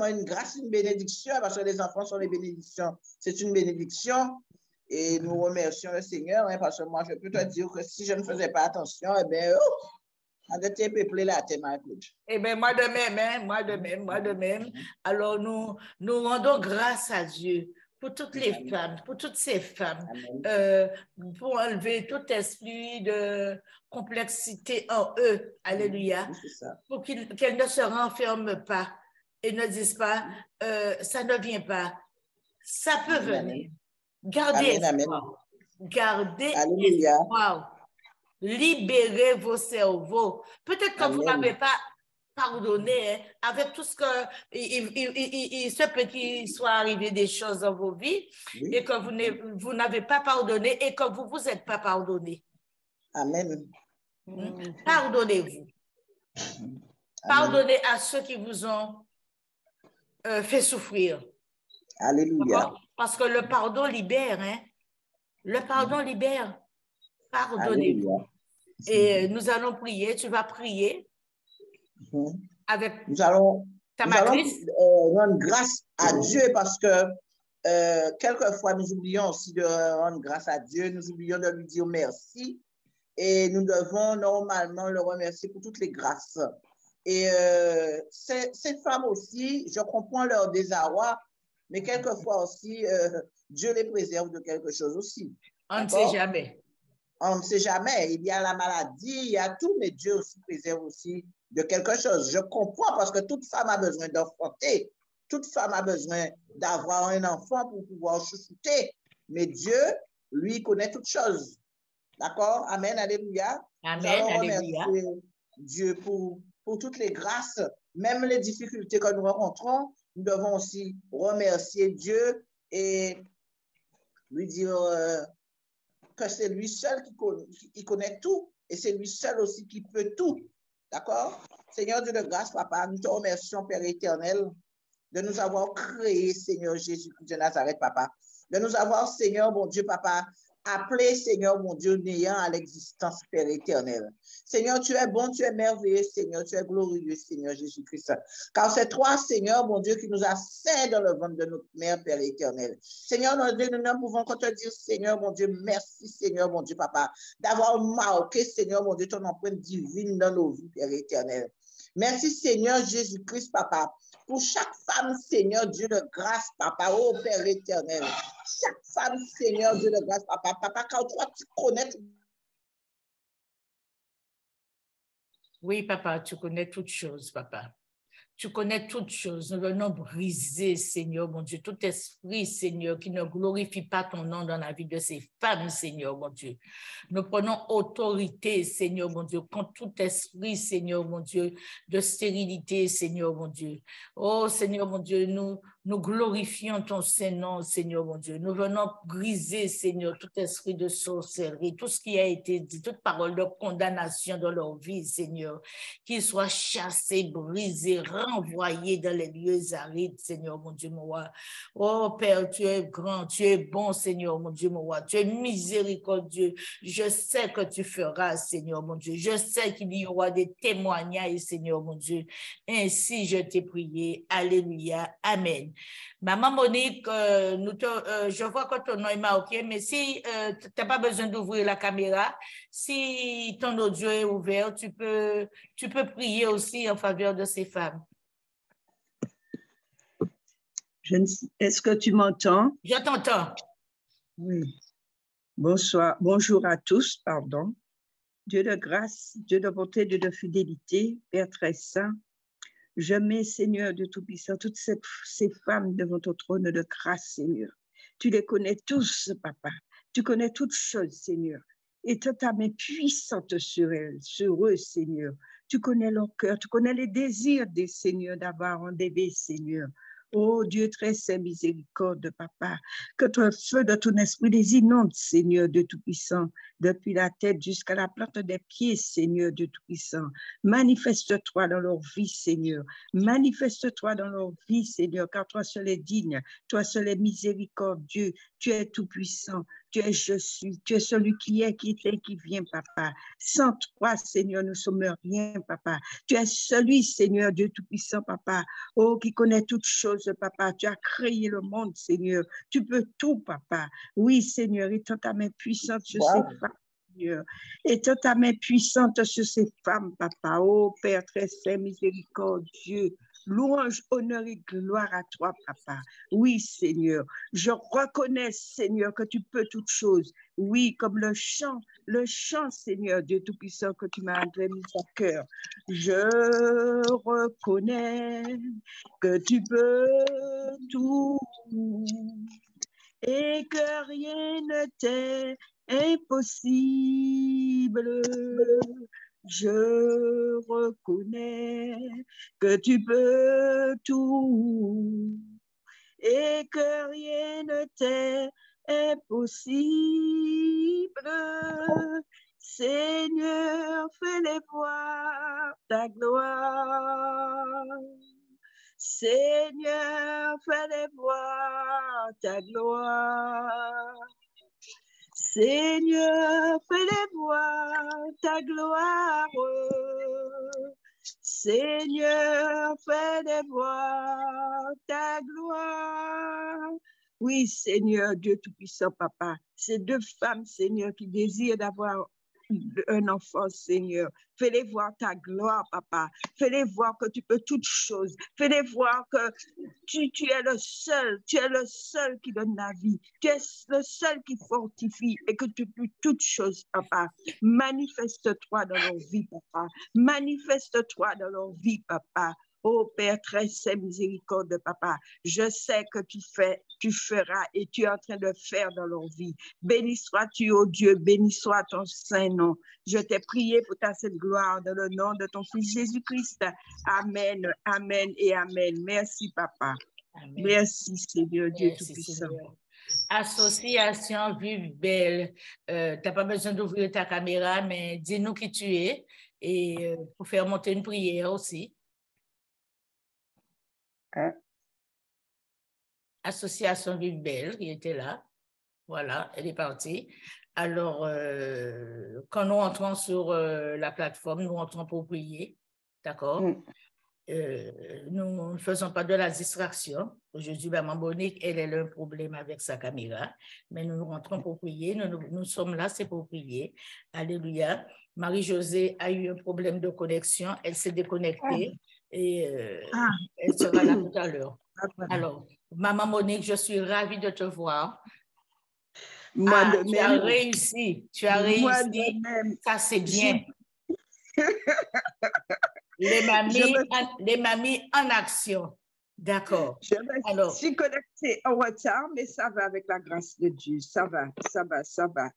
S3: une grâce, une bénédiction, parce que les enfants sont les bénédictions. C'est une bénédiction et nous remercions le Seigneur, hein, parce que moi, je peux te dire que si je ne faisais pas attention, eh bien, on était peuplé là, t'es ma écoute.
S1: Eh bien, moi de même, hein, moi de même. Alors, nous rendons grâce à Dieu pour toutes les femmes, pour toutes ces femmes, pour enlever tout esprit de complexité en eux, alléluia, pour qu'elles ne se renferment pas et ne disent pas, ça ne vient pas, ça peut venir. Gardez espoir, gardez espoir, libérez vos cerveaux. Peut-être que vous n'avez pas pardonné, hein, avec tout ce que il se peut qu'il soit arrivé des choses dans vos vies et que vous n'avez pas pardonné et que vous vous êtes pas pardonné.
S3: Amen.
S1: Pardonnez-vous. Pardonnez à ceux qui vous ont fait souffrir.
S3: Alléluia.
S1: Parce que le pardon libère, hein? Le pardon libère. Pardonnez-vous. Et nous allons prier. Tu vas prier avec
S3: nous allons rendre grâce à Dieu parce que quelquefois nous oublions aussi de rendre grâce à Dieu. Nous oublions de lui dire merci et nous devons normalement le remercier pour toutes les grâces. Et ces femmes aussi, je comprends leur désarroi, mais quelquefois aussi, Dieu les préserve de quelque chose aussi.
S1: On ne sait jamais.
S3: On ne sait jamais. Il y a la maladie, il y a tout, mais Dieu aussi préserve aussi de quelque chose. Je comprends parce que toute femme a besoin d'enfanter. Toute femme a besoin d'avoir un enfant pour pouvoir chouchouter. Mais Dieu, lui, connaît toutes choses. D'accord? Amen, alléluia.
S1: Amen,
S3: nous allons
S1: alléluia.
S3: remercier Dieu pour toutes les grâces, même les difficultés que nous rencontrons. Nous devons aussi remercier Dieu et lui dire que c'est lui seul qui connaît tout et c'est lui seul aussi qui peut tout. D'accord? Seigneur Dieu de grâce, papa, nous te remercions, Père éternel, de nous avoir créé, Seigneur Jésus-Christ de Nazareth, papa. De nous avoir, Seigneur, mon Dieu, papa, appelé, Seigneur, mon Dieu, néant à l'existence, Père éternel. Seigneur, tu es bon, tu es merveilleux, Seigneur, tu es glorieux, Seigneur Jésus-Christ. Car c'est toi, Seigneur, mon Dieu, qui nous a fait dans le ventre de notre mère, Père éternel. Seigneur, mon Dieu, nous ne pouvons que te dire, Seigneur, mon Dieu, merci, Seigneur, mon Dieu, papa, d'avoir marqué, Seigneur, mon Dieu, ton empreinte divine dans nos vies, Père éternel. Merci, Seigneur Jésus-Christ, papa, pour chaque femme, Seigneur Dieu de grâce, papa, ô Père éternel. Chaque femme, Seigneur Dieu de grâce, papa, car toi, tu connais.
S1: Oui, papa, tu connais toutes choses, papa. Tu connais toutes choses. Nous venons briser, Seigneur, mon Dieu, tout esprit, Seigneur, qui ne glorifie pas ton nom dans la vie de ces femmes, Seigneur, mon Dieu. Nous prenons autorité, Seigneur, mon Dieu, contre tout esprit, Seigneur, mon Dieu, de stérilité, Seigneur, mon Dieu. Oh, Seigneur, mon Dieu, nous glorifions ton Saint-Nom, Seigneur, mon Dieu. Nous venons briser, Seigneur, tout esprit de sorcellerie, tout ce qui a été dit, toute parole de condamnation dans leur vie, Seigneur, qu'ils soient chassés, brisés, renvoyés dans les lieux arides, Seigneur, mon Dieu, mon roi. Oh, Père, tu es grand, tu es bon, Seigneur, mon Dieu, mon roi. Tu es miséricordieux. Je sais que tu feras, Seigneur, mon Dieu. Je sais qu'il y aura des témoignages, Seigneur, mon Dieu. Ainsi, je t'ai prié. Alléluia. Amen. Maman Monique, je vois que ton nom est marqué, mais si tu n'as pas besoin d'ouvrir la caméra, si ton audio est ouvert, tu peux prier aussi en faveur de ces femmes.
S4: Est-ce que tu m'entends?
S1: Je t'entends.
S4: Oui. Bonjour à tous, pardon. Dieu de grâce, Dieu de bonté, Dieu de fidélité, Père très saint, je mets, Seigneur de Tout-Puissant, toutes ces femmes devant ton trône de grâce, Seigneur. Tu les connais tous, papa. Tu connais toutes choses, Seigneur. Et ta main puissante sur elles, sur eux, Seigneur. Tu connais leur cœur, tu connais les désirs des Seigneurs d'avoir un bébé, Seigneur. Oh Dieu très saint, miséricorde, Papa, que ton feu de ton esprit les inonde, Seigneur Dieu Tout-Puissant, depuis la tête jusqu'à la plante des pieds, Seigneur Dieu Tout-Puissant. Manifeste-toi dans leur vie, Seigneur. Manifeste-toi dans leur vie, Seigneur, car toi seul es digne, toi seul es miséricordieux, tu es tout-puissant, tu es je suis, tu es celui qui est, qui était, qui vient, Papa. Sans toi, Seigneur, nous ne sommes rien, Papa. Tu es celui, Seigneur Dieu Tout-Puissant, Papa, oh, qui connaît toutes choses, Papa. Tu as créé le monde, Seigneur. Tu peux tout, Papa. Oui, Seigneur, étends ta main puissante sur ces femmes, Seigneur. Étends ta main puissante sur ces femmes, Papa. Oh, Père très saint, miséricordieux. Louange, honneur et gloire à toi, Papa. Oui, Seigneur. Je reconnais, Seigneur, que tu peux toutes choses. Oui, comme le chant, Seigneur Dieu Tout-Puissant, que tu m'as mis à cœur. Je reconnais que tu peux tout et que rien ne t'est impossible. Je reconnais que tu peux tout et que rien ne t'est impossible. Seigneur, fais-les voir ta gloire. Seigneur, fais-les voir ta gloire. Seigneur, fais-les voir ta gloire. Seigneur, fais-les voir ta gloire. Oui, Seigneur, Dieu Tout-Puissant, Papa, ces deux femmes, Seigneur, qui désirent d'avoir un enfant, Seigneur. Fais-les voir ta gloire, Papa. Fais-les voir que tu peux toutes choses. Fais-les voir que tu es le seul qui donne la vie. Tu es le seul qui fortifie et que tu peux toutes choses, Papa. Manifeste-toi dans leur vie, Papa. Manifeste-toi dans leur vie, Papa. Oh Père très saint, miséricorde, Papa, je sais que tu feras et tu es en train de faire dans leur vie. Béni sois-tu, oh Dieu, béni soit ton saint nom. Je t'ai prié pour ta sainte gloire dans le nom de ton Fils Jésus-Christ. Amen, amen et amen. Merci, Papa. Amen. Merci, Seigneur Dieu Tout-Puissant.
S1: Association Vive Belle, tu n'as pas besoin d'ouvrir ta caméra, mais dis-nous qui tu es et pour faire monter une prière aussi. Association Vive Belle, qui était là. Voilà, elle est partie. Alors, quand nous rentrons sur la plateforme, nous rentrons pour prier. D'accord? Nous ne faisons pas de la distraction. Aujourd'hui, Maman Monique, elle a un problème avec sa caméra, mais nous rentrons pour prier. Nous sommes là, c'est pour prier. Alléluia. Marie-Josée a eu un problème de connexion. Elle s'est déconnectée et elle sera là tout à l'heure. Alors, Maman Monique, je suis ravie de te voir.
S4: Moi de
S1: tu as réussi. Tu as réussi.
S4: Moi de même.
S1: Ça, c'est bien. Les mamies en action. D'accord.
S4: Je suis connectée au retard, mais ça va avec la grâce de Dieu. Ça va.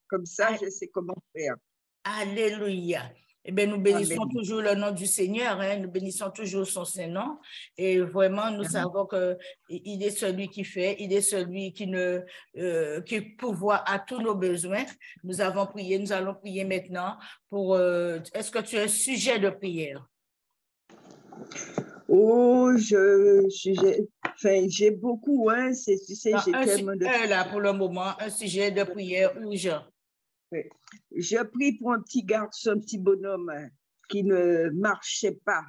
S4: Comme ça, je sais comment faire.
S1: Alléluia. Eh bien, nous bénissons toujours le nom du Seigneur, hein? Nous bénissons toujours son Saint-Nom. Et vraiment, nous savons qu'il est celui qui fait, il est celui qui pourvoit à tous nos besoins. Nous avons prié, nous allons prier maintenant pour... Est-ce que tu as un sujet de prière?
S4: Oh, j'ai beaucoup, hein.
S1: J'ai tellement de... là, pour le moment, un sujet de prière urgent.
S4: Je prie pour un petit garçon, un petit bonhomme qui ne marchait pas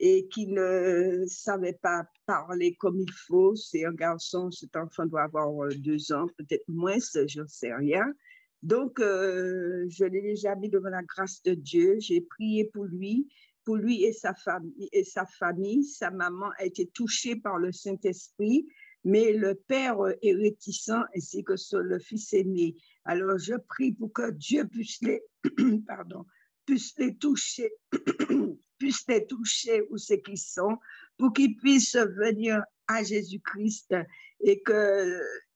S4: et qui ne savait pas parler comme il faut. C'est un garçon, cet enfant doit avoir 2 ans, peut-être moins, je ne sais rien. Donc, je l'ai déjà mis devant la grâce de Dieu. J'ai prié pour lui et sa famille. Sa maman a été touchée par le Saint-Esprit, mais le père est réticent ainsi que le fils aîné. Alors, je prie pour que Dieu puisse les toucher, où c'est qu'ils sont, pour qu'ils puissent venir à Jésus-Christ et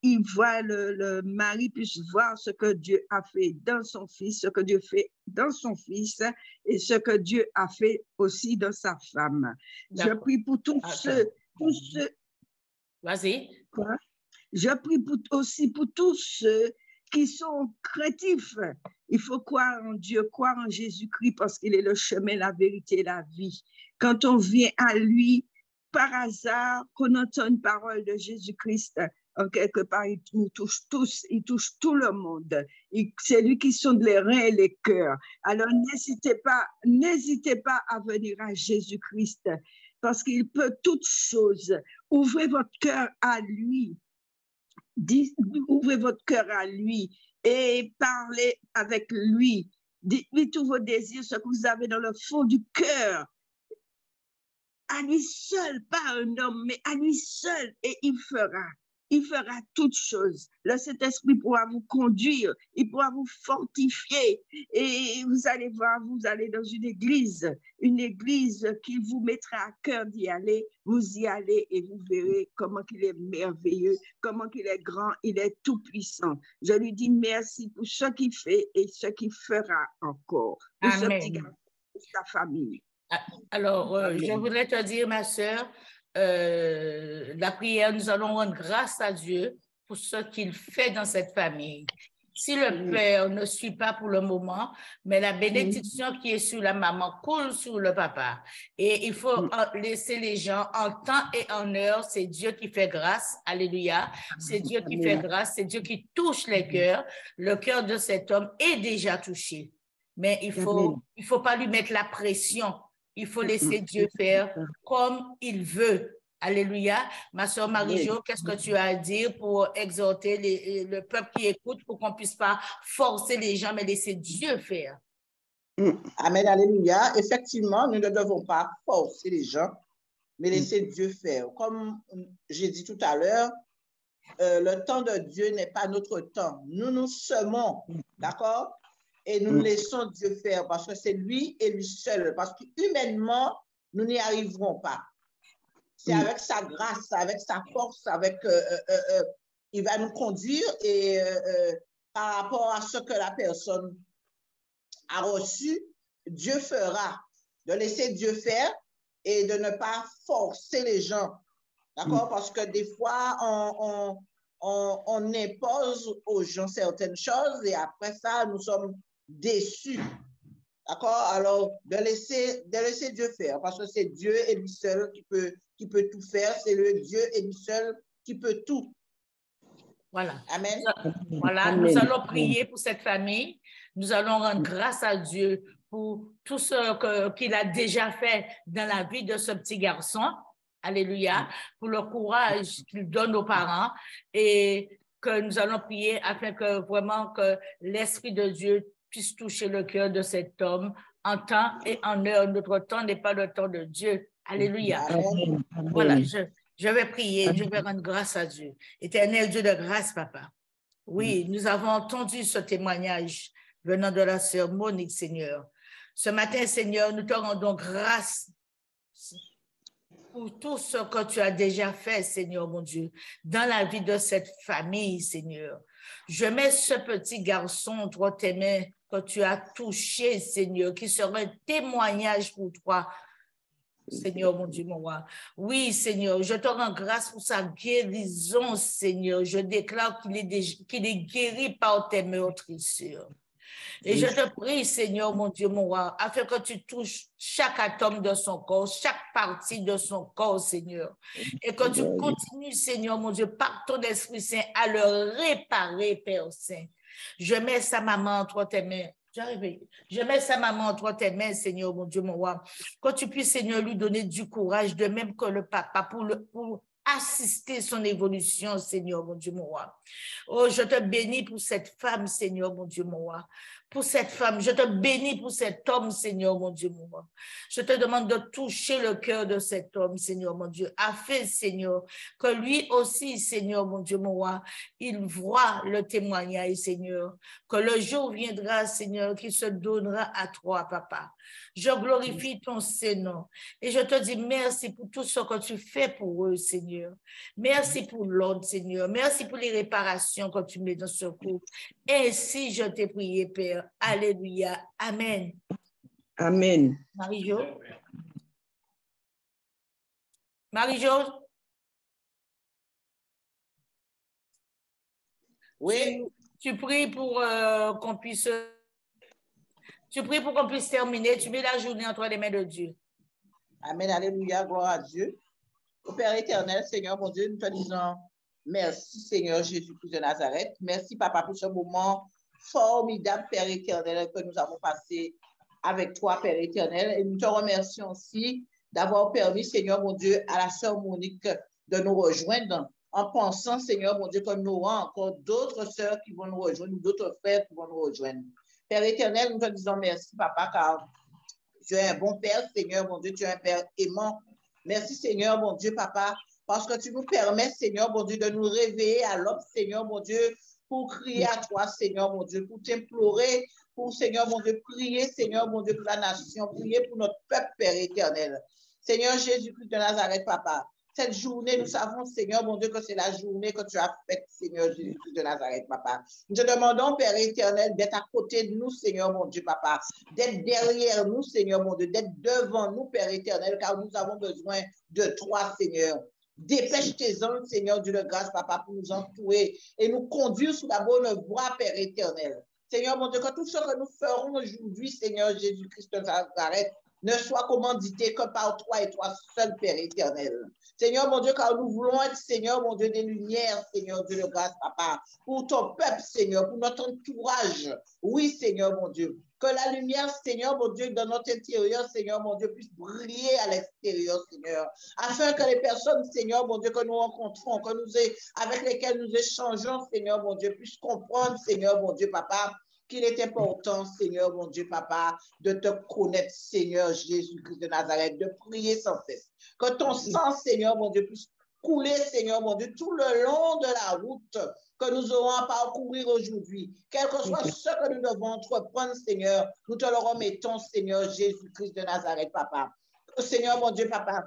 S4: le mari puisse voir ce que Dieu a fait dans son fils, ce que Dieu fait dans son fils et ce que Dieu a fait aussi dans sa femme. Je prie pour tous ceux.
S1: Vas-y.
S4: Je prie aussi pour tous ceux qui sont craintifs. Il faut croire en Dieu, croire en Jésus-Christ parce qu'il est le chemin, la vérité et la vie. Quand on vient à lui, par hasard, qu'on entend une parole de Jésus-Christ, en quelque part, il nous touche tous, il touche tout le monde. C'est lui qui sonde les reins et les cœurs. Alors, n'hésitez pas à venir à Jésus-Christ parce qu'il peut toutes choses. Ouvrez votre cœur à lui. Ouvrez votre cœur à lui et parlez avec lui. Dites-lui tous vos désirs, ce que vous avez dans le fond du cœur. À lui seul, pas un homme, mais à lui seul, et il fera toutes choses. Le Saint-Esprit pourra vous conduire, il pourra vous fortifier, et vous allez voir, vous allez dans une église qui vous mettra à cœur d'y aller, vous y allez et vous verrez comment il est merveilleux, comment il est grand, il est tout puissant. Je lui dis merci pour ce qu'il fait et ce qu'il fera encore. Pour ce petit garçon, pour sa famille.
S1: Alors, je voudrais te dire, ma sœur, la prière, nous allons rendre grâce à Dieu pour ce qu'il fait dans cette famille. Si le père ne suit pas pour le moment, mais la bénédiction qui est sur la maman coule sur le papa. Et il faut laisser les gens en temps et en heure. C'est Dieu qui fait grâce. Alléluia. C'est Dieu qui fait grâce. C'est Dieu qui touche les cœurs. Le cœur de cet homme est déjà touché. Mais il faut pas lui mettre la pression. Il faut laisser Dieu faire comme il veut. Alléluia. Ma soeur Marie-Jo, qu'est-ce que tu as à dire pour exhorter le peuple qui écoute pour qu'on ne puisse pas forcer les gens, mais laisser Dieu faire?
S3: Amen, alléluia. Effectivement, nous ne devons pas forcer les gens, mais laisser Dieu faire. Comme j'ai dit tout à l'heure, le temps de Dieu n'est pas notre temps. Nous semons, d'accord? Et nous laissons Dieu faire parce que c'est lui et lui seul. Parce qu'humainement, nous n'y arriverons pas. C'est avec sa grâce, avec sa force, il va nous conduire et par rapport à ce que la personne a reçu, Dieu fera. De laisser Dieu faire et de ne pas forcer les gens. D'accord? Parce que des fois, on impose aux gens certaines choses et après ça, nous sommes déçus. D'accord? Alors, de laisser Dieu faire, parce que c'est Dieu et lui seul qui peut tout faire. C'est le Dieu et lui seul qui peut tout.
S1: Voilà.
S3: Amen.
S1: Voilà,
S4: Amen.
S1: nous allons prier pour cette famille. Nous allons rendre grâce à Dieu pour tout ce qu'il a déjà fait dans la vie de ce petit garçon. Alléluia. Pour le courage qu'il donne aux parents et que nous allons prier afin que vraiment que l'Esprit de Dieu puisse toucher le cœur de cet homme en temps et en heure. Notre temps n'est pas le temps de Dieu. Alléluia.
S3: Amen.
S1: Voilà, je vais prier, je vais rendre grâce à Dieu. Éternel Dieu de grâce, papa. Oui, nous avons entendu ce témoignage venant de la sœur Monique, Seigneur. Ce matin, Seigneur, nous te rendons grâce pour tout ce que tu as déjà fait, Seigneur, mon Dieu, dans la vie de cette famille, Seigneur. Je mets ce petit garçon entre tes mains que tu as touché, Seigneur, qui sera un témoignage pour toi, Seigneur, mon Dieu, mon roi. Oui, Seigneur, je te rends grâce pour sa guérison, Seigneur. Je déclare qu'il est guéri par tes meurtrissures. Et je te prie, Seigneur, mon Dieu, mon roi, afin que tu touches chaque atome de son corps, chaque partie de son corps, Seigneur. Et que tu continues, Seigneur, mon Dieu, par ton Esprit Saint, à le réparer, Père Saint. Je mets sa maman entre tes mains. Je mets sa maman entre tes mains, Seigneur, mon Dieu, mon roi. Que tu puisses, Seigneur, lui donner du courage, de même que le papa, pour assister son évolution, Seigneur, mon Dieu, mon roi. Oh, je te bénis pour cette femme, Seigneur, mon Dieu, mon roi. Pour cette femme, je te bénis pour cet homme, Seigneur, mon Dieu, mon roi. Je te demande de toucher le cœur de cet homme, Seigneur, mon Dieu, afin, Seigneur, que lui aussi, Seigneur, mon Dieu, mon roi, il voit le témoignage, Seigneur, que le jour viendra, Seigneur, qu'il se donnera à toi, Papa. Je glorifie ton Seigneur et je te dis merci pour tout ce que tu fais pour eux, Seigneur. Merci pour l'ordre, Seigneur. Merci pour les réparations que tu mets dans ce couple. Ainsi, je t'ai prié, Père. Alléluia. Amen.
S4: Amen.
S1: Marie-Jo? Marie-Jo?
S3: Oui.
S1: Tu pries pour qu'on puisse... Tu pries pour qu'on puisse terminer. Tu mets la journée entre les mains de Dieu.
S3: Amen. Alléluia. Gloire à Dieu. Au Père éternel, Seigneur, mon Dieu, nous te disons merci, Seigneur Jésus-Christ de Nazareth. Merci, Papa, pour ce moment formidable, Père éternel, que nous avons passé avec toi, Père éternel. Et nous te remercions aussi d'avoir permis, Seigneur, mon Dieu, à la sœur Monique de nous rejoindre en pensant, Seigneur, mon Dieu, que nous aurons encore d'autres sœurs qui vont nous rejoindre, d'autres frères qui vont nous rejoindre. Père éternel, nous te disons merci, Papa, car tu es un bon Père, Seigneur, mon Dieu, tu es un Père aimant. Merci, Seigneur, mon Dieu, Papa, parce que tu nous permets, Seigneur, mon Dieu, de nous réveiller à l'aube, Seigneur, mon Dieu, pour crier à toi, Seigneur, mon Dieu, pour t'implorer, pour, Seigneur, mon Dieu, prier, Seigneur, mon Dieu, pour la nation, prier pour notre peuple, Père éternel. Seigneur Jésus-Christ de Nazareth, Papa, cette journée, nous savons, Seigneur, mon Dieu, que c'est la journée que tu as faite, Seigneur Jésus-Christ de Nazareth, Papa. Nous te demandons, Père éternel, d'être à côté de nous, Seigneur, mon Dieu, Papa, d'être derrière nous, Seigneur, mon Dieu, d'être devant nous, Père éternel, car nous avons besoin de toi, Seigneur. Dépêche tes anges, Seigneur Dieu de grâce, Papa, pour nous entourer et nous conduire sous la bonne voie, Père éternel. Seigneur, mon Dieu, que tout ce que nous ferons aujourd'hui, Seigneur Jésus-Christ de Nazareth, ne soit commandité que par toi et toi seul, Père éternel. Seigneur, mon Dieu, car nous voulons être, Seigneur, mon Dieu, des lumières, Seigneur Dieu de grâce, Papa, pour ton peuple, Seigneur, pour notre entourage. Oui, Seigneur, mon Dieu. Que la lumière, Seigneur, mon Dieu, dans notre intérieur, Seigneur, mon Dieu, puisse briller à l'extérieur, Seigneur. Afin que les personnes, Seigneur, mon Dieu, que nous rencontrons, avec lesquelles nous échangeons, Seigneur, mon Dieu, puissent comprendre, Seigneur, mon Dieu, Papa, qu'il est important, Seigneur, mon Dieu, Papa, de te connaître, Seigneur Jésus-Christ de Nazareth, de prier sans cesse. Que ton sang, Seigneur, mon Dieu, puisse couler, Seigneur, mon Dieu, tout le long de la route que nous aurons à parcourir aujourd'hui. Quel que soit ce que nous devons entreprendre, Seigneur, nous te le remettons, Seigneur Jésus-Christ de Nazareth, Papa. Seigneur, mon Dieu, Papa,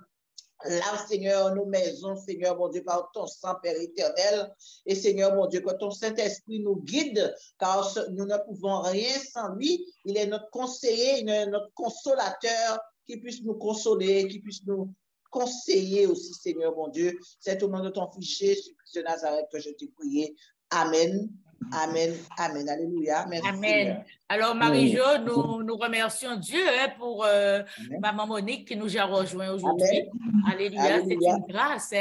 S3: lave, Seigneur, nos maisons, Seigneur, mon Dieu, par ton sang, Père éternel. Et Seigneur, mon Dieu, que ton Saint-Esprit nous guide, car nous ne pouvons rien sans lui. Il est notre conseiller, il est notre consolateur, qui puisse nous consoler, qui puisse nous conseiller aussi, Seigneur, mon Dieu. C'est au nom de ton Fils Jésus-Christ de Nazareth que je t'ai prié. Amen. Amen. Amen. Alléluia. Merci.
S1: Amen.
S3: Seigneur.
S1: Alors, Marie-Jo, nous remercions Dieu pour Maman Monique qui nous a rejoint aujourd'hui. Alléluia. C'est une grâce.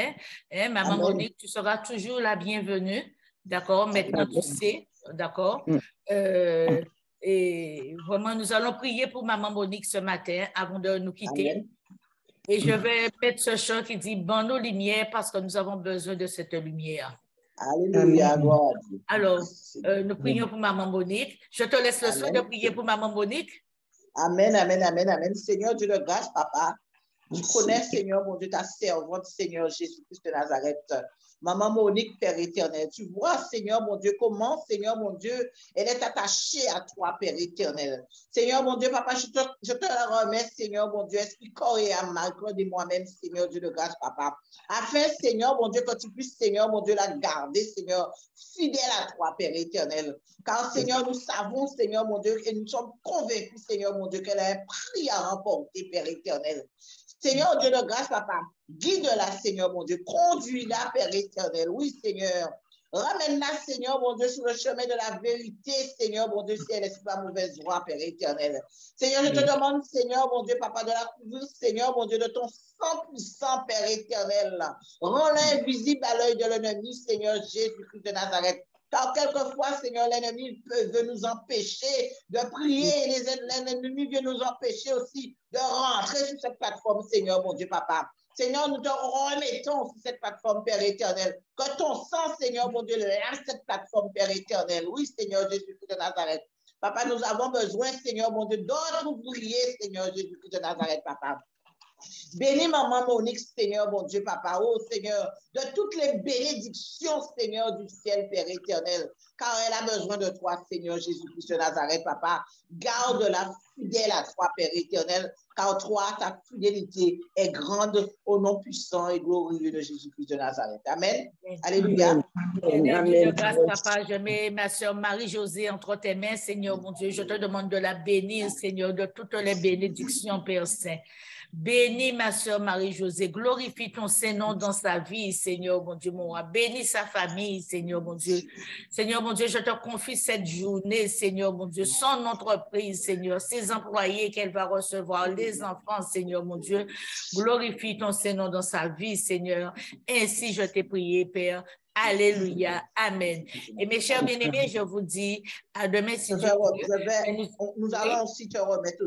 S1: Maman Amen. Monique, tu seras toujours la bienvenue. D'accord? Maintenant, tu sais. D'accord? Et vraiment, nous allons prier pour Maman Monique ce matin avant de nous quitter. Amen. Et je vais mettre ce chant qui dit « Bon, nos lumières » parce que nous avons besoin de cette lumière.
S3: Alléluia.
S1: Alors, nous prions pour Maman Monique. Je te laisse le soin de prier pour Maman Monique.
S3: Amen, amen, amen, amen. Seigneur Dieu de grâce, Papa, tu connais, Seigneur, mon Dieu, ta servante, Seigneur Jésus-Christ de Nazareth. Maman Monique, Père éternel, tu vois, Seigneur, mon Dieu, comment, Seigneur, mon Dieu, elle est attachée à toi, Père éternel. Seigneur, mon Dieu, Papa, je te la remets, Seigneur, mon Dieu, esprit, corps et âme, malgré de moi-même, Seigneur Dieu de grâce, Papa. Afin, Seigneur, mon Dieu, que tu puisses, Seigneur, mon Dieu, la garder, Seigneur, fidèle à toi, Père éternel. Car, Seigneur, nous savons, Seigneur, mon Dieu, et nous sommes convaincus, Seigneur, mon Dieu, qu'elle a un prix à remporter, Père éternel. Seigneur Dieu de grâce, Papa, guide-la, Seigneur, mon Dieu, conduis-la, Père éternel. Oui, Seigneur. Ramène-la, Seigneur, mon Dieu, sur le chemin de la vérité, Seigneur, mon Dieu, si elle est sur la mauvaise voie, Père éternel. Seigneur, je te demande, Seigneur, mon Dieu, Papa, de la couvrir, Seigneur, mon Dieu, de ton sang puissant, Père éternel. Rends-la invisible à l'œil de l'ennemi, Seigneur Jésus-Christ de Nazareth. Car quelquefois, Seigneur, l'ennemi veut nous empêcher de prier et l'ennemi veut nous empêcher aussi de rentrer sur cette plateforme, Seigneur, mon Dieu, Papa. Seigneur, nous te remettons sur cette plateforme, Père éternel. Que ton sang, Seigneur, mon Dieu, lave cette plateforme, Père éternel. Oui, Seigneur Jésus-Christ de Nazareth. Papa, nous avons besoin, Seigneur, mon Dieu, d'autres ouvriers, Seigneur Jésus-Christ de Nazareth, Papa. Bénis maman Monique, Seigneur, mon Dieu, Papa, oh Seigneur, de toutes les bénédictions, Seigneur du ciel, Père éternel, car elle a besoin de toi, Seigneur Jésus-Christ de Nazareth, Papa. Garde-la fidèle à toi, Père éternel, car toi, ta fidélité est grande au nom puissant et glorieux de Jésus-Christ de Nazareth. Amen. Alléluia.
S1: Amen. Grâce, Papa, je mets ma soeur Marie-Josée entre tes mains, Seigneur, mon Dieu. Je te demande de la bénir, Seigneur, de toutes les bénédictions, Père Saint. Bénis ma soeur Marie-Josée, glorifie ton Saint-Nom dans sa vie, Seigneur, mon Dieu, mon roi. Bénis sa famille, Seigneur, mon Dieu. Seigneur, mon Dieu, je te confie cette journée, Seigneur, mon Dieu, son entreprise, Seigneur, ses employés qu'elle va recevoir, les enfants, Seigneur, mon Dieu. Glorifie ton Saint-Nom dans sa vie, Seigneur. Ainsi, je t'ai prié, Père. Alléluia. Amen. Et mes chers bien-aimés, je vous dis à demain si Dieu veut.
S3: Nous allons aussi te remettre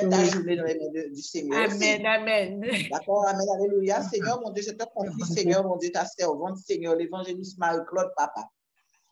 S3: ta journée dans les mains du Seigneur.
S1: Amen, amen.
S3: D'accord, amen, alléluia. Seigneur, mon Dieu, je te confie, Seigneur, mon Dieu, ta servante, Seigneur, l'évangéliste Marie-Claude, Papa.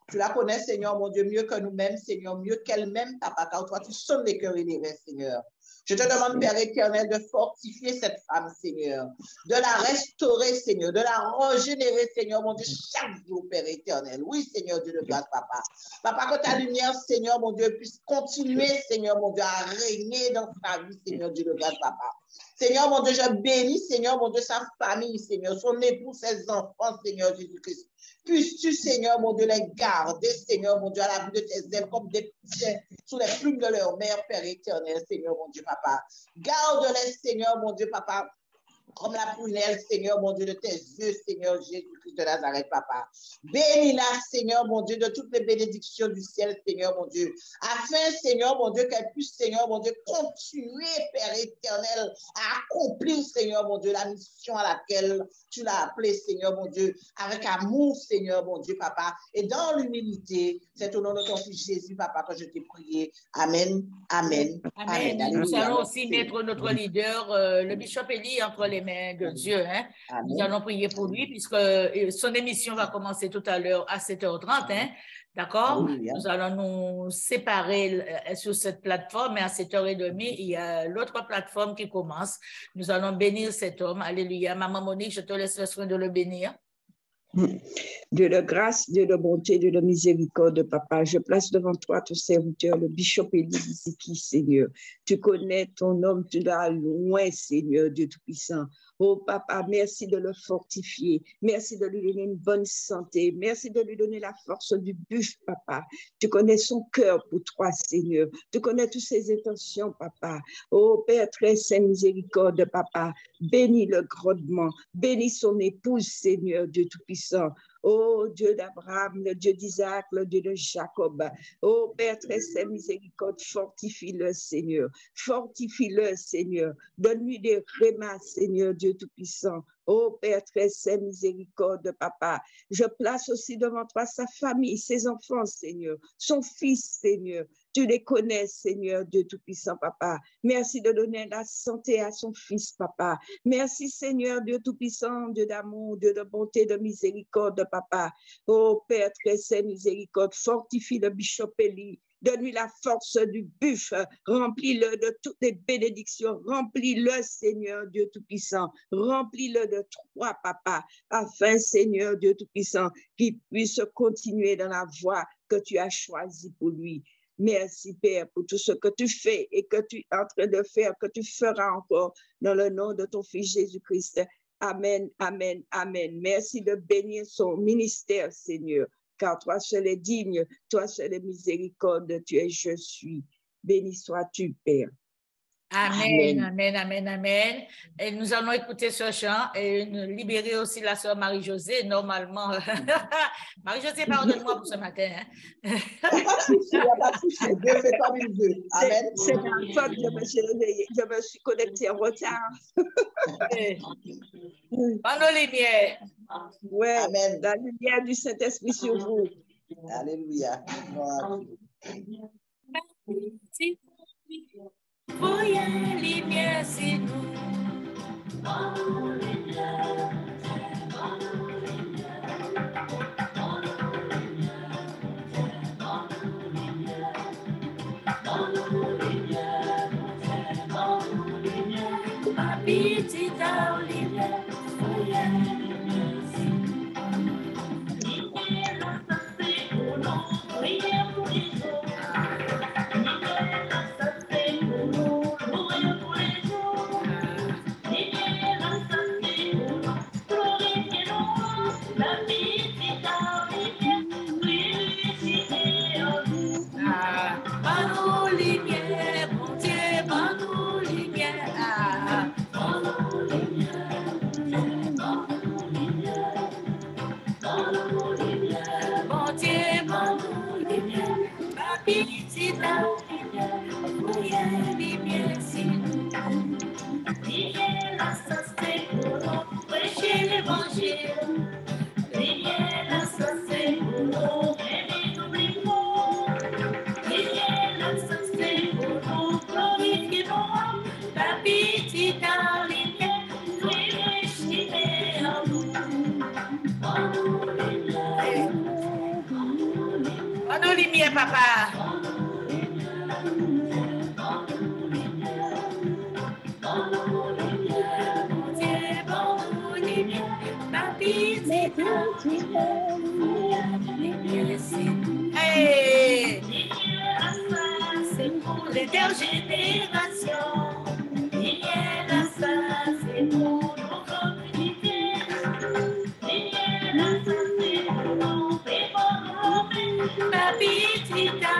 S3: Tu la connais, Seigneur, mon Dieu, mieux que nous-mêmes, Seigneur, mieux qu'elle-même, Papa, car toi, tu sonnes les cœurs et les reins, Seigneur. Je te demande, Père éternel, de fortifier cette femme, Seigneur, de la restaurer, Seigneur, de la régénérer, Seigneur, mon Dieu, chaque jour, Père éternel. Oui, Seigneur Dieu de grâce, Papa. Papa, que ta lumière, Seigneur, mon Dieu, puisse continuer, Seigneur, mon Dieu, à régner dans sa vie, Seigneur Dieu de grâce, Papa. Seigneur, mon Dieu, je bénis, Seigneur, mon Dieu, sa famille, Seigneur, son époux, ses enfants, Seigneur Jésus-Christ. Puisses-tu, Seigneur, mon Dieu, les garder, Seigneur, mon Dieu, à l'abri de tes ailes, comme des poussins sous les plumes de leur mère, Père éternel, Seigneur, mon Dieu, Papa. Garde-les, Seigneur, mon Dieu, Papa, comme la prunelle, Seigneur, mon Dieu, de tes yeux, Seigneur Jésus-Christ de Nazareth, Papa. Bénis-la, Seigneur, mon Dieu, de toutes les bénédictions du ciel, Seigneur, mon Dieu. Afin, Seigneur, mon Dieu, qu'elle puisse, Seigneur, mon Dieu, continuer, Père éternel, à accomplir, Seigneur, mon Dieu, la mission à laquelle tu l'as appelée, Seigneur, mon Dieu, avec amour, Seigneur, mon Dieu, Papa, et dans l'humilité. C'est au nom de ton Fils Jésus, Papa, que je t'ai prié. Amen, amen,
S1: amen.
S3: amen.
S1: Nous allons aussi mettre notre leader, le bishop Eli, entre les mains de Dieu. Hein? Nous allons prier pour lui, puisque son émission va commencer tout à l'heure à 7h30. Hein? D'accord? Nous allons nous séparer sur cette plateforme, et à 7h30, il y a l'autre plateforme qui commence. Nous allons bénir cet homme. Alléluia. Maman Monique, je te laisse le soin de le bénir.
S4: Dieu de grâce, Dieu de bonté, Dieu de miséricorde, Papa, je place devant toi ton serviteur, le bishop Élie, Seigneur. Tu connais ton homme, tu l'as loin, Seigneur, Dieu Tout-Puissant. Oh, Papa, merci de le fortifier. Merci de lui donner une bonne santé. Merci de lui donner la force du buffle, Papa. Tu connais son cœur pour toi, Seigneur. Tu connais toutes ses intentions, Papa. Oh, Père très saint, miséricorde, Papa. Bénis le grandement. Bénis son épouse, Seigneur, Dieu Tout-Puissant. Oh, Dieu d'Abraham, le Dieu d'Isaac, le Dieu de Jacob. Oh, Père très saint, miséricorde, fortifie-le, Seigneur. Fortifie-le, Seigneur. Donne-lui des rémas, Seigneur, Dieu Tout-Puissant. Oh, Père très saint, miséricorde, Papa. Je place aussi devant toi sa famille, ses enfants, Seigneur. Son fils, Seigneur. Tu les connais, Seigneur, Dieu Tout-Puissant, Papa. Merci de donner la santé à son fils, Papa. Merci, Seigneur, Dieu Tout-Puissant, Dieu d'amour, Dieu de bonté, de miséricorde, Papa. Oh, Père très saint, miséricorde, fortifie le bishop Élie. Donne-lui la force du buffle. Remplis-le de toutes les bénédictions. Remplis-le, Seigneur, Dieu Tout-Puissant. Remplis-le de toi, Papa, afin, Seigneur, Dieu Tout-Puissant, qu'il puisse continuer dans la voie que tu as choisie pour lui. Merci, Père, pour tout ce que tu fais et que tu es en train de faire, que tu feras encore dans le nom de ton Fils Jésus-Christ. Amen, amen, amen. Merci de bénir son ministère, Seigneur, car toi seul es digne, toi seul es miséricorde, tu es je suis. Béni sois-tu, Père.
S1: Amen, amen, amen, amen. Et nous allons écouter ce chant et libérer aussi la sœur Marie-Josée, normalement. Marie-Josée, pardonne-moi pour ce matin. Hein?
S3: Dieu fait comme il veut. Amen.
S4: C'est ma faute, je me suis connectée en retard.
S1: Prends nos lumières.
S4: Oui, amen. La lumière du Saint-Esprit sur vous.
S3: Alléluia.
S1: Voyez lumière, c'est nous.
S2: ma petite lumière,
S1: Lumière, papa. Hey!
S2: c'est pour les dernières générations. Lumière, ça, c'est pour nos communautés. Lumière, ça, c'est pour nos développements. Ma petite lumière,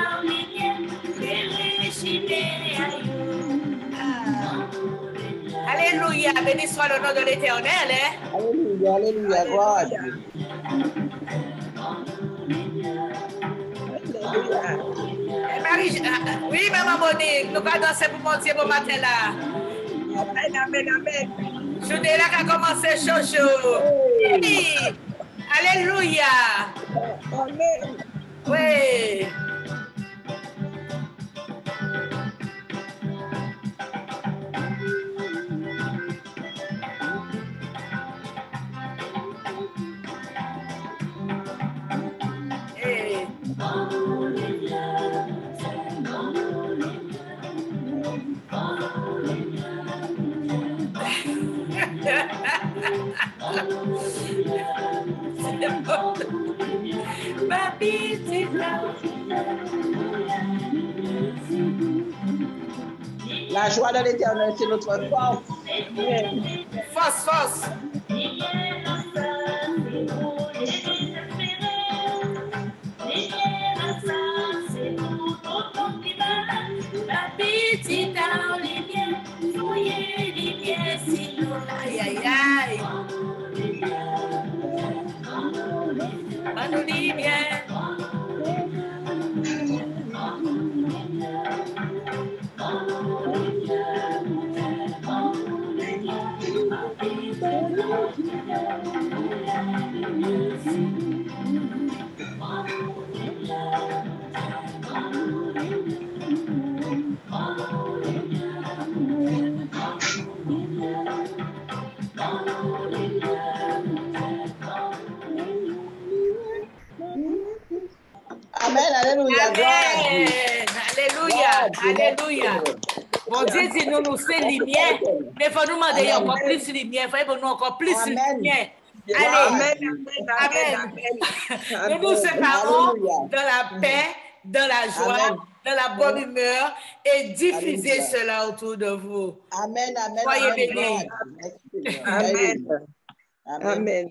S1: Alléluia, béni soit le nom de l'Éternel. Hein?
S3: Alléluia, alléluia, gloire à Dieu.
S1: Marie, oui, maman Monique, nous allons danser pour mon Dieu pour matin là.
S4: Amen, amen, amen.
S1: Je suis là qui a commencé chaud. Oui. Alléluia.
S4: Amen.
S1: Oui.
S3: La joie de l'Éternel, c'est notre force.
S1: Force, force. Aïe, aïe, aïe. Manoli bien.
S3: Amen, alléluia, gloire à Dieu.
S1: Alléluia, alléluia. Bon Dieu dit nous c'est lumière, mais il faut nous demander encore plus de lumière, il faut nous encore plus de lumière. Allez, amen. Nous nous séparons dans la paix, dans la joie, dans la bonne humeur et diffusez cela autour de vous.
S3: Amen, amen.
S1: Soyez bénis.
S3: Amen.
S4: Amen.